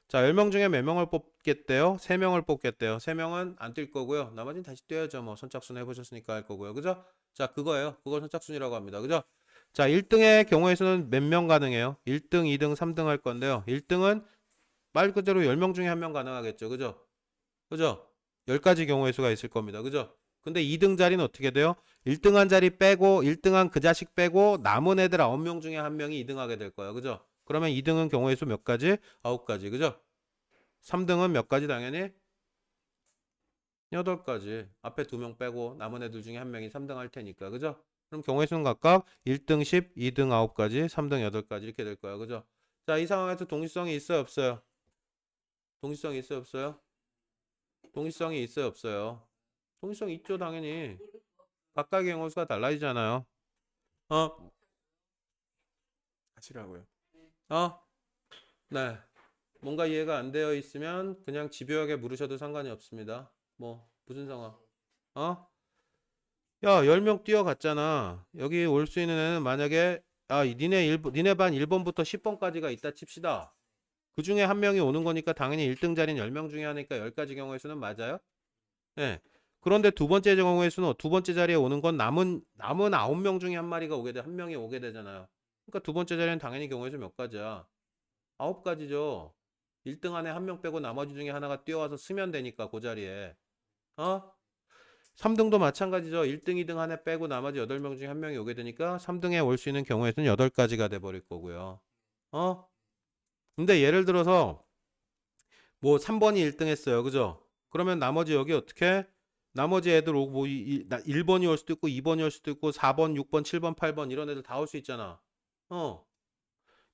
자, 10명 중에 몇 명을 뽑겠대요? 3명을 뽑겠대요. 3명은 안 뛸 거고요. 나머지는 다시 뛰어야죠. 뭐, 선착순 해보셨으니까 할 거고요. 그죠? 자, 그거예요. 그걸 선착순이라고 합니다. 그죠? 자, 1등의 경우에서는 몇 명 가능해요? 1등, 2등, 3등 할 건데요. 1등은 말 그대로 10명 중에 한 명 가능하겠죠. 그죠? 그죠? 10가지 경우의 수가 있을 겁니다. 그죠? 근데 2등 자리는 어떻게 돼요? 1등 한 자리 빼고 1등 한 그 자식 빼고 남은 애들 9명 중에 한 명이 2등 하게 될 거예요. 그죠? 그러면 2등은 경우의 수 몇 가지? 9가지. 그죠? 3등은 몇 가지 당연히? 8가지. 앞에 2명 빼고 남은 애들 중에 한 명이 3등 할 테니까. 그죠? 그럼 경우의 수는 각각 1등 10, 2등 9가지, 3등 8가지 이렇게 될 거야. 그죠? 자, 이 상황에서 동시성이 있어요, 없어요? 동시성이 있어요, 없어요? 동시성이 있어요, 없어요? 동시성 있죠, 당연히. 각각의 경우 수가 달라지잖아요. 어? 하시라고요. 어? 네. 뭔가 이해가 안 되어 있으면 그냥 집요하게 물으셔도 상관이 없습니다. 뭐 무슨 상황? 어? 야, 10명 뛰어갔잖아. 여기 올 수 있는 애는 만약에 니네 반 1번부터 10번까지가 있다 칩시다. 그 중에 한 명이 오는 거니까 당연히 1등 자리는 10명 중에 하니까 10가지 경우의 수는 맞아요? 네. 그런데 두 번째 경우의 수는 두 번째 자리에 오는 건 남은 9명 중에 한 마리가 오게 돼. 한 명이 오게 되잖아요. 그러니까 두 번째 자리는 당연히 경우의 수 몇 가지야? 9가지죠. 1등 안에 한 명 빼고 나머지 중에 하나가 뛰어와서 쓰면 되니까 그 자리에. 어? 3등도 마찬가지죠. 1등, 2등 안에 빼고 나머지 8명 중에 한 명이 오게 되니까 3등에 올 수 있는 경우의 수는 8가지가 돼 버릴 거고요. 근데 예를 들어서 뭐 3번이 1등 했어요. 그죠? 그러면 나머지 여기 어떻게? 나머지 애들 오고 뭐 1번이 올 수도 있고 2번이 올 수도 있고 4번, 6번, 7번, 8번 이런 애들 다 올 수 있잖아. 어.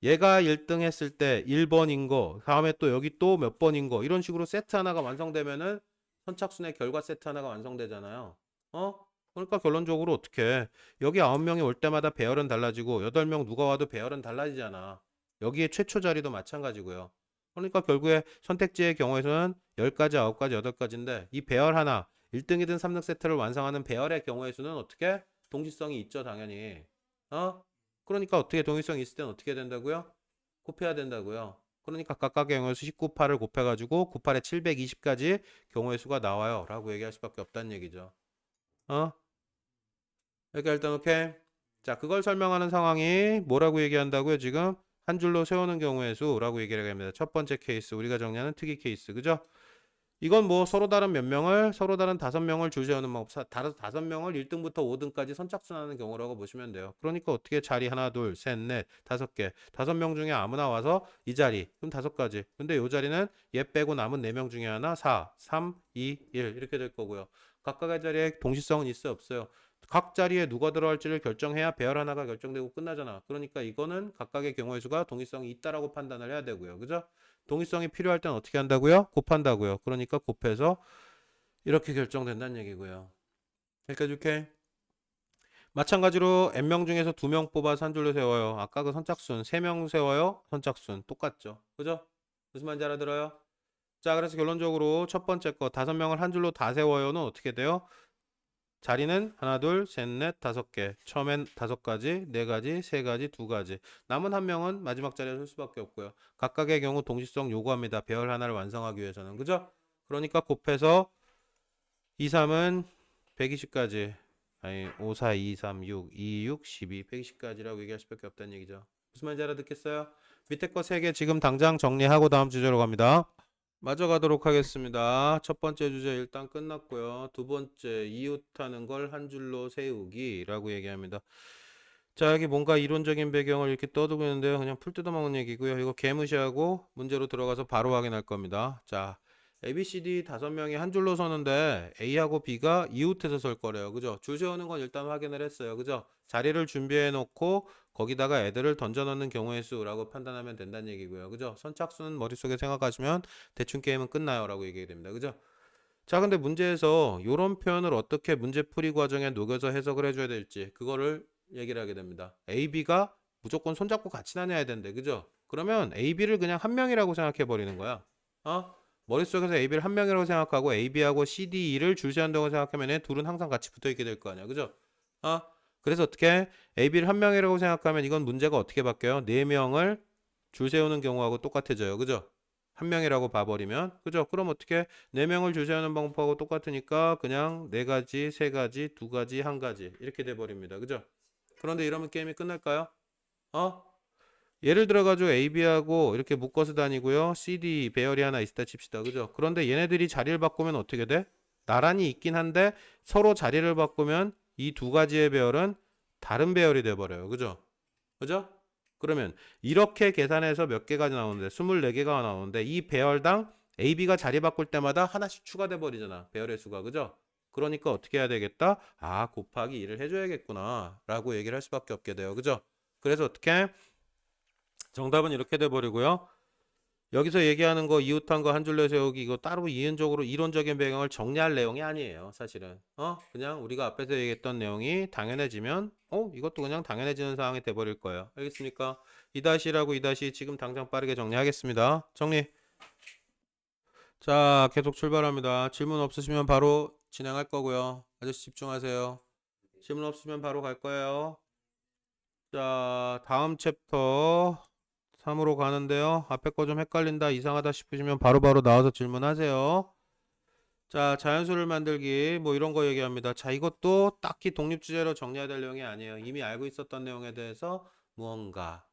얘가 1등 했을 때 1번인 거, 다음에 또 여기 또 몇 번인 거 이런 식으로 세트 하나가 완성되면은 선착순의 결과 세트 하나가 완성되잖아요. 어? 그러니까 결론적으로 어떻게 여기 9명이 올 때마다 배열은 달라지고 8명 누가 와도 배열은 달라지잖아. 여기에 최초 자리도 마찬가지고요. 그러니까 결국에 선택지의 경우에서는 10가지, 9가지, 8가지인데 이 배열 하나 1등이든 3등 세트를 완성하는 배열의 경우의 수는 어떻게? 동시성이 있죠, 당연히. 어? 그러니까 어떻게 동일성이 있을 때는 어떻게 된다고요? 곱해야 된다고요. 그러니까 각각의 경우의 수 19파를 곱해가지고 98에 720까지 경우의 수가 나와요. 라고 얘기할 수밖에 없다는 얘기죠. 어? 그러니까 일단 오케이. 자, 그걸 설명하는 상황이 뭐라고 얘기한다고요? 지금 한 줄로 세우는 경우의 수라고 얘기를 합니다. 첫 번째 케이스, 우리가 정리하는 특이 케이스. 그죠? 이건 뭐 서로 다른 몇 명을 서로 다른 5명을 줄 세우는 방법. 다섯 명을 1등부터 5등까지 선착순하는 경우라고 보시면 돼요. 그러니까 어떻게 자리 하나, 둘, 셋, 넷, 5개. 5명 중에 아무나 와서 이 자리. 그럼 5가지. 근데 이 자리는 얘 빼고 남은 4명 중에 하나 4, 3, 2, 1 이렇게 될 거고요. 각각의 자리에 동시성은 있어 없어요? 각 자리에 누가 들어갈지를 결정해야 배열 하나가 결정되고 끝나잖아. 그러니까 이거는 각각의 경우의 수가 동일성이 있다라고 판단을 해야 되고요. 그죠? 동일성이 필요할 땐 어떻게 한다고요? 곱한다고요. 그러니까 곱해서 이렇게 결정된다는 얘기고요. 여기까지 오케이? 마찬가지로 n명 중에서 2명 뽑아서 한 줄로 세워요. 아까 그 선착순 3명 세워요. 선착순 똑같죠. 그죠? 무슨 말인지 알아들어요? 자, 그래서 결론적으로 첫 번째 거 5명을 한 줄로 다 세워요는 어떻게 돼요? 자리는 하나, 둘, 셋, 넷, 5개. 처음엔 5가지, 4가지, 3가지, 2가지. 남은 한 명은 마지막 자리에 설 수밖에 없고요. 각각의 경우 동시성 요구합니다. 배열 하나를 완성하기 위해서는. 그죠? 그러니까 곱해서 2, 3은 120까지. 아니, 5, 4, 2, 3, 6, 2, 6, 12, 120까지라고 얘기할 수밖에 없다는 얘기죠. 무슨 말인지 알아듣겠어요? 밑에 거 3개 지금 당장 정리하고 다음 주제로 갑니다. 마저 가도록 하겠습니다. 첫 번째 주제 일단 끝났고요. 두 번째 이웃하는 걸 한 줄로 세우기라고 얘기합니다. 자, 여기 뭔가 이론적인 배경을 이렇게 떠두고 있는데요. 그냥 풀 뜯어먹는 얘기고요. 이거 개무시하고 문제로 들어가서 바로 확인할 겁니다. 자, A, B, C, D 5명이 한 줄로 서는데 A하고 B가 이웃해서 설 거래요. 그죠? 줄 세우는 건 일단 확인을 했어요. 그죠? 자리를 준비해 놓고 거기다가 애들을 던져 넣는 경우의 수라고 판단하면 된다는 얘기고요. 그죠? 선착순은 머릿속에 생각하시면 대충 게임은 끝나요. 라고 얘기가 됩니다. 그죠? 자, 근데 문제에서 이런 표현을 어떻게 문제풀이 과정에 녹여서 해석을 해줘야 될지 그거를 얘기를 하게 됩니다. A, B가 무조건 손잡고 같이 다녀야 된대. 그죠? 그러면 A, B를 그냥 한 명이라고 생각해 버리는 거야. 어? 머릿속에서 A, B를 한 명이라고 생각하고 A, B하고 C, D, E를 줄세한다고 생각하면 둘은 항상 같이 붙어 있게 될 거 아니야. 그죠? 어? 그래서 어떻게 A, B를 한 명이라고 생각하면 이건 문제가 어떻게 바뀌어요? 네 명을 줄 세우는 경우하고 똑같아져요. 그죠? 한 명이라고 봐버리면 그죠? 그럼 어떻게 네 명을 줄 세우는 방법하고 똑같으니까 그냥 네 가지, 세 가지, 두 가지, 한 가지 이렇게 돼 버립니다. 그죠? 그런데 이러면 게임이 끝날까요? 어? 예를 들어가지고 AB하고 이렇게 묶어서 다니고요. CD 배열이 하나 있다 칩시다. 그죠? 그런데 얘네들이 자리를 바꾸면 어떻게 돼? 나란히 있긴 한데 서로 자리를 바꾸면 이 두 가지의 배열은 다른 배열이 돼 버려요. 그죠? 그죠? 그러면 이렇게 계산해서 몇 개가 나오는데 24개가 나오는데 이 배열당 AB가 자리 바꿀 때마다 하나씩 추가돼 버리잖아. 배열의 수가. 그죠? 그러니까 어떻게 해야 되겠다? 아, 곱하기 2를 해줘야겠구나 라고 얘기를 할 수밖에 없게 돼요. 그죠? 그래서 어떻게 정답은 이렇게 돼 버리고요. 여기서 얘기하는 거 이웃한 거 한 줄로 세우기 이거 따로 이론적으로 이론적인 배경을 정리할 내용이 아니에요. 사실은 그냥 우리가 앞에서 얘기했던 내용이 당연해지면 이것도 그냥 당연해지는 상황이 돼 버릴 거예요. 알겠습니까? 2-1하고 2- 지금 당장 빠르게 정리하겠습니다. 정리. 자, 계속 출발합니다. 질문 없으시면 바로 진행할 거고요. 아저씨 집중하세요. 질문 없으면 바로 갈 거예요. 자, 다음 챕터 3으로 가는데요. 앞에 거 좀 헷갈린다, 이상하다 싶으시면 바로바로 나와서 질문하세요. 자, 자연수를 만들기 뭐 이런 거 얘기합니다. 자, 이것도 딱히 독립주제로 정리해야 될 내용이 아니에요. 이미 알고 있었던 내용에 대해서 무언가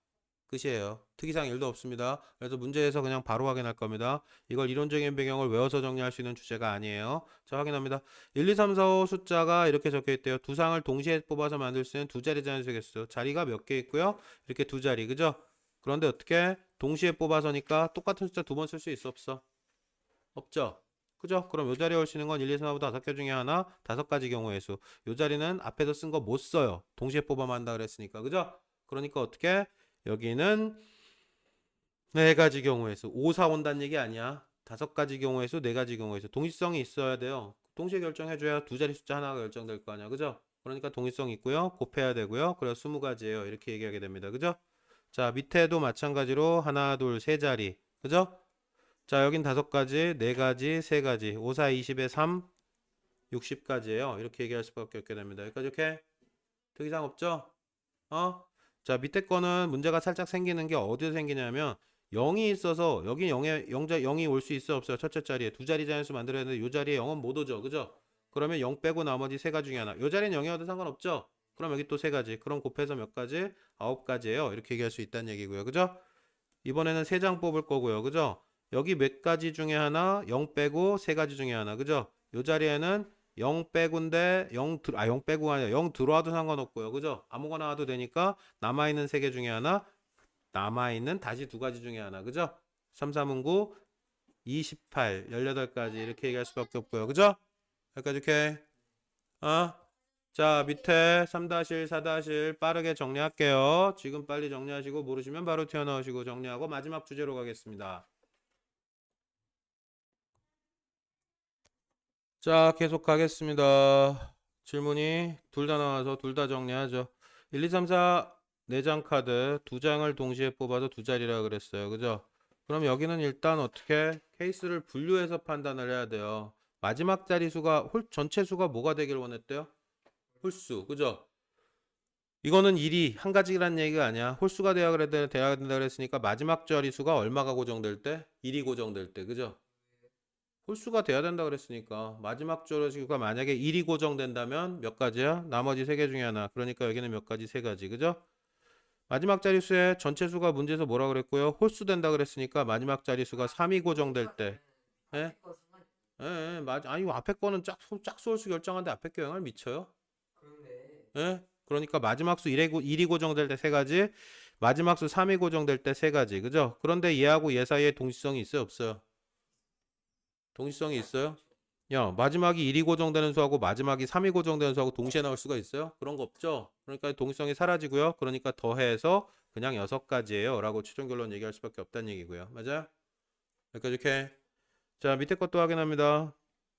끝이에요. 특이사항 1도 없습니다. 그래서 문제에서 그냥 바로 확인할 겁니다. 이걸 이론적인 배경을 외워서 정리할 수 있는 주제가 아니에요. 자, 확인합니다. 1, 2, 3, 4, 5 숫자가 이렇게 적혀 있대요. 두 상을 동시에 뽑아서 만들 수 있는 두 자리 자연수의 개수. 자리가 몇 개 있고요. 이렇게 두 자리, 그죠? 그런데 어떻게 동시에 뽑아서니까 똑같은 숫자 두 번 쓸 수 있어 없어? 없죠? 그죠? 그럼 요 자리에 올 수 있는 건 1, 2, 3, 4, 5, 5개 중에 하나, 5가지 경우의 수. 요 자리는 앞에서 쓴 거 못 써요. 동시에 뽑아만 한다 그랬으니까. 그죠? 그러니까 어떻게? 여기는 4가지 경우의 수. 5, 4 온다는 얘기 아니야. 5가지 경우의 수, 4가지 경우의 수. 동시성이 있어야 돼요. 동시에 결정해줘야 두 자리 숫자 하나가 결정될 거 아니야. 그죠? 그러니까 동시성 있고요. 곱해야 되고요. 그래서 20가지예요. 이렇게 얘기하게 됩니다. 그죠? 자, 밑에도 마찬가지로 하나, 둘, 세 자리. 그죠? 자, 여긴 5가지, 4가지, 3가지. 5, 4, 20에 3, 60가지예요. 이렇게 얘기할 수밖에 없게 됩니다. 여기까지 오케이? 더 이상 없죠? 어? 자, 밑에 거는 문제가 살짝 생기는 게 어디서 생기냐면 0이 있어서 여기 0이 올 수 있어 없어요? 첫째 자리에 두 자리 자연수 만들어야 되는데 이 자리에 0은 못 오죠. 그죠? 그러면 0 빼고 나머지 3가지 중에 하나. 이 자리는 0이어도 상관없죠? 그럼 여기 또 3가지. 그럼 곱해서 몇 가지? 9가지예요. 이렇게 얘기할 수 있다는 얘기고요. 그죠? 이번에는 3장 뽑을 거고요. 그죠? 여기 몇 가지 중에 하나, 0 빼고 3가지 중에 하나. 그죠? 이 자리에는 0 빼고인데 0 빼고가 아니라 0 들어와도 상관없고요. 그죠? 아무거나 와도 되니까 남아있는 3개 중에 하나, 남아있는 다시 2가지 중에 하나. 그죠? 3, 3은 9, 28, 18가지 이렇게 얘기할 수밖에 없고요. 그죠? 여기까지 오케이. 어? 자, 밑에 3-1, 4-1 빠르게 정리할게요. 지금 빨리 정리하시고 모르시면 바로 튀어나오시고 정리하고 마지막 주제로 가겠습니다. 자, 계속 가겠습니다. 질문이 둘 다 나와서 둘 다 정리하죠. 1, 2, 3, 4 4장 카드 2장을 동시에 뽑아서 두 자리라 그랬어요. 그죠? 그럼 여기는 일단 어떻게 케이스를 분류해서 판단을 해야 돼요. 마지막 자리 수가 전체 수가 뭐가 되길 원했대요? 홀수. 그죠? 이거는 일이 한 가지란 얘기가 아니야. 홀수가 돼야 된다 그랬으니까 마지막 자리 수가 얼마가 고정될 때? 1이 고정될 때. 그죠? 홀수가 돼야 된다 그랬으니까 마지막 자리수가 만약에 1이 고정된다면 몇 가지야? 나머지 3개 중에 하나. 그러니까 여기는 몇 가지? 3가지. 그죠? 마지막 자릿수의 전체 수가 문제에서 뭐라 그랬고요? 홀수 된다 그랬으니까 마지막 자릿수가 3이 고정될 때. 예? 예, 예, 맞아. 아니, 앞에 거는 짝수 홀수 결정하는데 앞에 게 영향을 미쳐요? 예? 그러니까 마지막 수 1이 고정될 때 3가지, 마지막 수 3이 고정될 때 3가지. 그죠? 그런데 얘하고 얘 사이에 동시성이 있어요? 없어요? 동시성이 있어요? 야, 마지막이 1이 고정되는 수하고 마지막이 3이 고정되는 수하고 동시에 나올 수가 있어요? 그런 거 없죠? 그러니까 동시성이 사라지고요. 그러니까 더해서 그냥 6가지예요. 라고 최종 결론 얘기할 수밖에 없다는 얘기고요. 맞아요? 여기까지 이렇게. 자, 밑에 것도 확인합니다.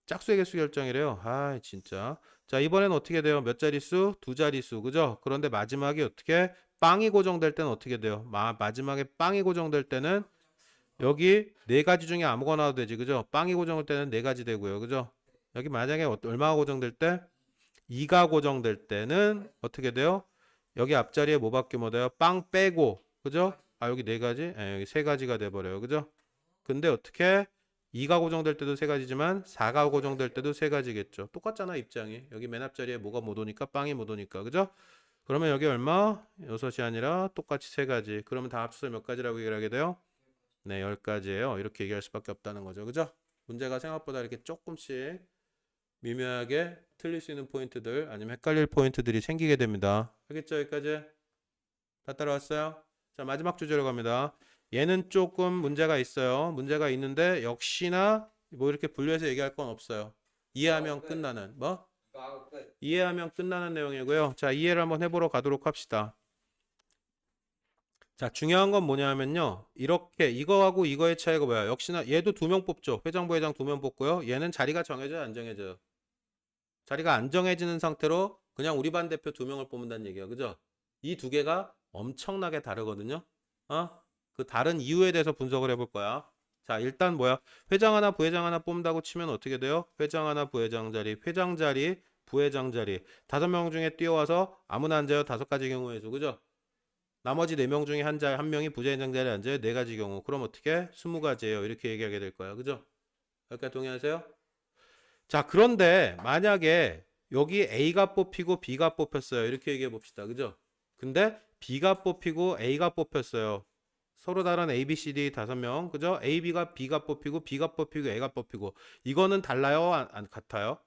짝수의 개수 결정이래요. 아, 진짜. 자, 이번에는 어떻게 돼요? 몇 자릿수? 두 자릿수. 그죠? 그런데 마지막에 어떻게? 빵이 고정될 때는 어떻게 돼요? 마지막에 빵이 고정될 때는 여기 4가지 중에 아무거나 나와도 되지. 그죠? 빵이 고정될 때는 4가지 되고요. 그죠? 여기 만약에 얼마가 고정될 때? 2가 고정될 때는 어떻게 돼요? 여기 앞자리에 뭐밖에 못 해요? 빵 빼고. 그죠? 아, 여기 4가지? 예, 여기 3가지가 돼버려요. 그죠? 근데 어떻게? 2가 고정될 때도 3가지지만 4가 고정될 때도 3가지겠죠. 똑같잖아, 입장이. 여기 맨 앞자리에 뭐가 못 오니까 빵이 못 오니까. 그죠? 그러면 여기 얼마? 6이 아니라 똑같이 3가지. 그러면 다 합쳐서 몇 가지라고 얘기를 하게 돼요? 네, 10가지예요. 이렇게 얘기할 수밖에 없다는 거죠. 그죠? 문제가 생각보다 이렇게 조금씩 미묘하게 틀릴 수 있는 포인트들 아니면 헷갈릴 포인트들이 생기게 됩니다. 알겠죠? 여기까지? 다 따라왔어요? 자, 마지막 주제로 갑니다. 얘는 조금 문제가 있어요. 문제가 있는데 역시나 뭐 이렇게 분류해서 얘기할 건 없어요. 이해하면 끝나는 뭐? 이해하면 끝나는 내용이고요. 자, 이해를 한번 해보러 가도록 합시다. 자, 중요한 건 뭐냐면요. 이렇게 이거하고 이거의 차이가 뭐야? 역시나 얘도 2명 뽑죠. 회장, 부회장 2명 뽑고요. 얘는 자리가 정해져요, 안 정해져요? 자리가 안 정해지는 상태로 그냥 우리 반 대표 2명을 뽑는다는 얘기야. 그죠? 이 두 개가 엄청나게 다르거든요. 어? 그 다른 이유에 대해서 분석을 해볼 거야. 자, 일단 뭐야? 회장 하나, 부회장 하나 뽑는다고 치면 어떻게 돼요? 회장 하나, 부회장 자리, 회장 자리, 부회장 자리. 5명 중에 뛰어와서 아무나 앉아요. 5가지 경우에 서 그죠? 나머지 4명 중에 한 명이 부회장 자리에 앉아요. 4가지 경우. 그럼 어떻게? 20가지예요. 이렇게 얘기하게 될 거야. 그죠? 여기까지 동의하세요? 자, 그런데 만약에 여기 A가 뽑히고 B가 뽑혔어요. 이렇게 얘기해 봅시다. 그죠? 근데 B가 뽑히고 A가 뽑혔어요. 서로 다른 A, B, C, D 5명. 그죠? A, B가 B가 뽑히고 B가 뽑히고 A가 뽑히고. 이거는 달라요? 안 같아요?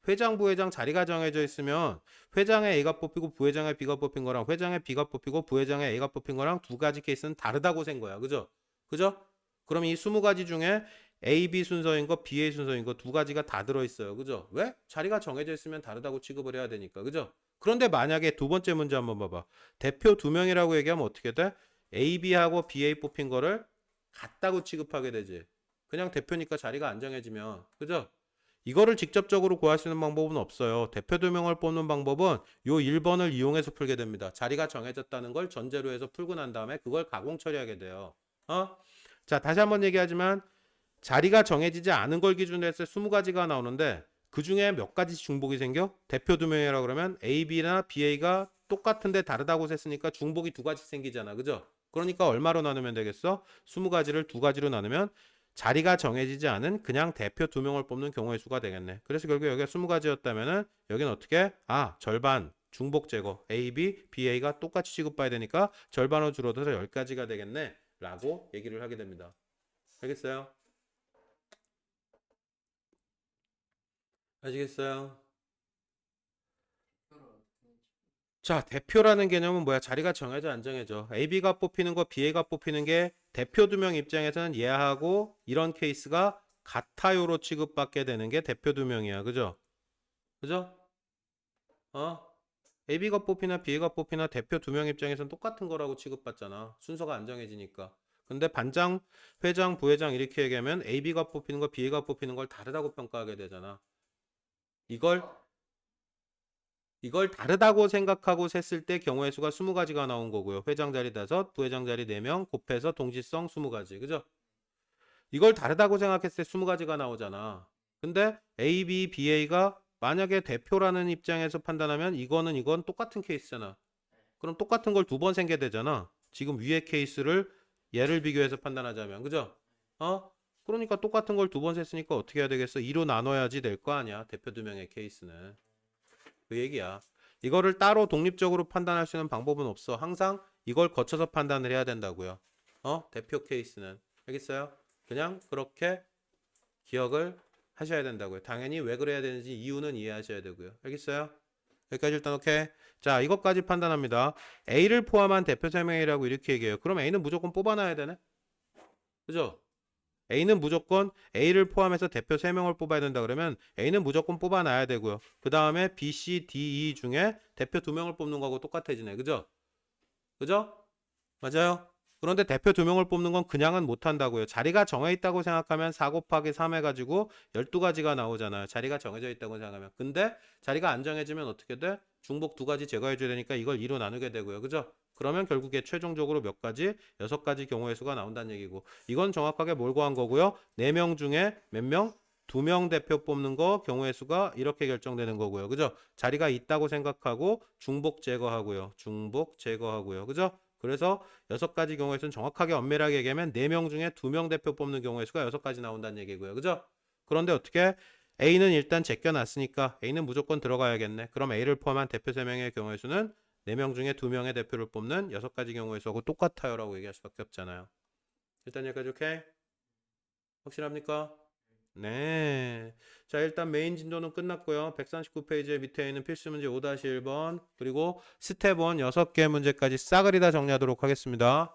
회장, 부회장 자리가 정해져 있으면 회장에 A가 뽑히고 부회장에 B가 뽑힌 거랑 회장에 B가 뽑히고 부회장에 A가 뽑힌 거랑 2가지 케이스는 다르다고 센 거야. 그죠? 그죠? 그럼 이 20가지 중에 A, B 순서인 거, B, A 순서인 거 두 가지가 다 들어있어요. 그죠? 왜? 자리가 정해져 있으면 다르다고 취급을 해야 되니까. 그죠? 그런데 만약에 두 번째 문제 한번 봐봐. 대표 두 명이라고 얘기하면 어떻게 돼? A, B하고 B, A 뽑힌 거를 같다고 취급하게 되지. 그냥 대표니까 자리가 안 정해지면. 그죠? 이거를 직접적으로 구할 수 있는 방법은 없어요. 대표 두 명을 뽑는 방법은 요 1번을 이용해서 풀게 됩니다. 자리가 정해졌다는 걸 전제로 해서 풀고 난 다음에 그걸 가공 처리하게 돼요. 자, 다시 한번 얘기하지만 자리가 정해지지 않은 걸 기준으로 해서 20가지가 나오는데 그 중에 몇 가지 중복이 생겨? 대표 두 명이라 그러면 A, B나 B, A가 똑같은데 다르다고 했으니까 중복이 두 가지 생기잖아. 그죠? 그러니까 얼마로 나누면 되겠어? 20가지를 두 가지로 나누면 자리가 정해지지 않은 그냥 대표 두 명을 뽑는 경우의 수가 되겠네. 그래서 결국 여기가 20가지였다면은 여기는 어떻게? 절반 중복 제거 A, B, B, A가 똑같이 취급봐야 되니까 절반으로 줄어들어서 10가지가 되겠네 라고 얘기를 하게 됩니다. 알겠어요? 아시겠어요? 자, 대표라는 개념은 뭐야? 자리가 정해져 안 정해져. AB가 뽑히는 거, BA가 뽑히는 게 대표 두 명 입장에서는 얘하고 이런 케이스가 같아요로 취급받게 되는 게 대표 두 명이야. 그죠? 그죠? AB가 뽑히나 BA가 뽑히나 대표 두 명 입장에서는 똑같은 거라고 취급받잖아. 순서가 안 정해지니까. 근데 반장, 회장, 부회장 이렇게 얘기하면 AB가 뽑히는 거, BA가 뽑히는 걸 다르다고 평가하게 되잖아. 이걸 다르다고 생각하고 셌을 때 경우의 수가 20가지가 나온 거고요. 회장 자리 5, 부회장 자리 4명 곱해서 동시성 20가지. 그죠? 이걸 다르다고 생각했을 때 20가지가 나오잖아. 근데 A, B, BA가 만약에 대표라는 입장에서 판단하면 이건 똑같은 케이스잖아. 그럼 똑같은 걸 두 번 생겨야 되잖아. 지금 위의 케이스를 얘를 비교해서 판단하자면. 그죠? 그러니까 똑같은 걸 두 번 셌으니까 어떻게 해야 되겠어? 2로 나눠야지 될 거 아니야. 대표 두 명의 케이스는. 그 얘기야. 이거를 따로 독립적으로 판단할 수 있는 방법은 없어. 항상 이걸 거쳐서 판단을 해야 된다고요. 대표 케이스는. 알겠어요? 그냥 그렇게 기억을 하셔야 된다고요. 당연히 왜 그래야 되는지 이유는 이해하셔야 되고요. 알겠어요? 여기까지 일단 오케이. 자, 이것까지 판단합니다. A를 포함한 대표 3명이라고 이렇게 얘기해요. 그럼 A는 무조건 뽑아놔야 되네? 그죠? A는 무조건 A를 포함해서 대표 3명을 뽑아야 된다 그러면 A는 무조건 뽑아놔야 되고요. 그 다음에 B, C, D, E 중에 대표 2명을 뽑는 거하고 똑같아지네. 그죠? 그죠? 맞아요? 그런데 대표 2명을 뽑는 건 그냥은 못한다고요. 자리가 정해 있다고 생각하면 4 곱하기 3 해가지고 12가지가 나오잖아요. 자리가 정해져 있다고 생각하면. 근데 자리가 안 정해지면 어떻게 돼? 중복 2가지 제거해줘야 되니까 이걸 2로 나누게 되고요. 그죠? 그러면 결국에 최종적으로 몇 가지? 6가지 경우의 수가 나온다는 얘기고. 이건 정확하게 뭘 구한 거고요. 4명 중에 몇 명? 2명 대표 뽑는 거 경우의 수가 이렇게 결정되는 거고요. 그죠? 자리가 있다고 생각하고 중복 제거하고요. 중복 제거하고요. 그죠? 그래서 6가지 경우의 수는 정확하게 엄밀하게 얘기하면 4명 중에 2명 대표 뽑는 경우의 수가 6가지 나온다는 얘기고요. 그죠? 그런데 어떻게? A는 일단 제껴놨으니까 A는 무조건 들어가야겠네. 그럼 A를 포함한 대표 3명의 경우의 수는 4명 중에 2명의 대표를 뽑는 6가지 경우의 수하고 똑같아요 라고 얘기할 수밖에 없잖아요. 일단 여기까지 오케이? 확실합니까? 네. 자, 일단 메인 진도는 끝났고요. 139페이지에 밑에 있는 필수 문제 5-1번 그리고 스텝 1 6개 문제까지 싸그리 다 정리하도록 하겠습니다.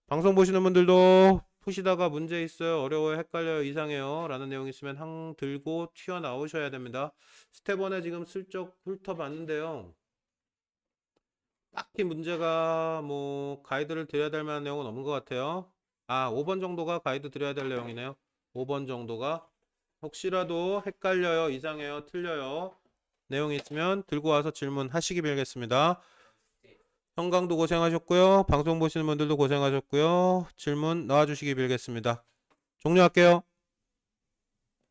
방송 보시는 분들도 푸시다가 문제 있어요, 어려워요, 헷갈려요, 이상해요 라는 내용 있으면 항 들고 튀어나오셔야 됩니다. 스텝 1에 지금 슬쩍 훑어봤는데요. 딱히 문제가 뭐 가이드를 드려야 될 만한 내용은 없는 것 같아요. 5번 정도가 가이드 드려야 될 내용이네요. 5번 정도가 혹시라도 헷갈려요, 이상해요, 틀려요 내용이 있으면 들고 와서 질문하시기 바라겠습니다. 형광도 고생하셨고요. 방송 보시는 분들도 고생하셨고요. 질문 넣어주시기 바라겠습니다. 종료할게요.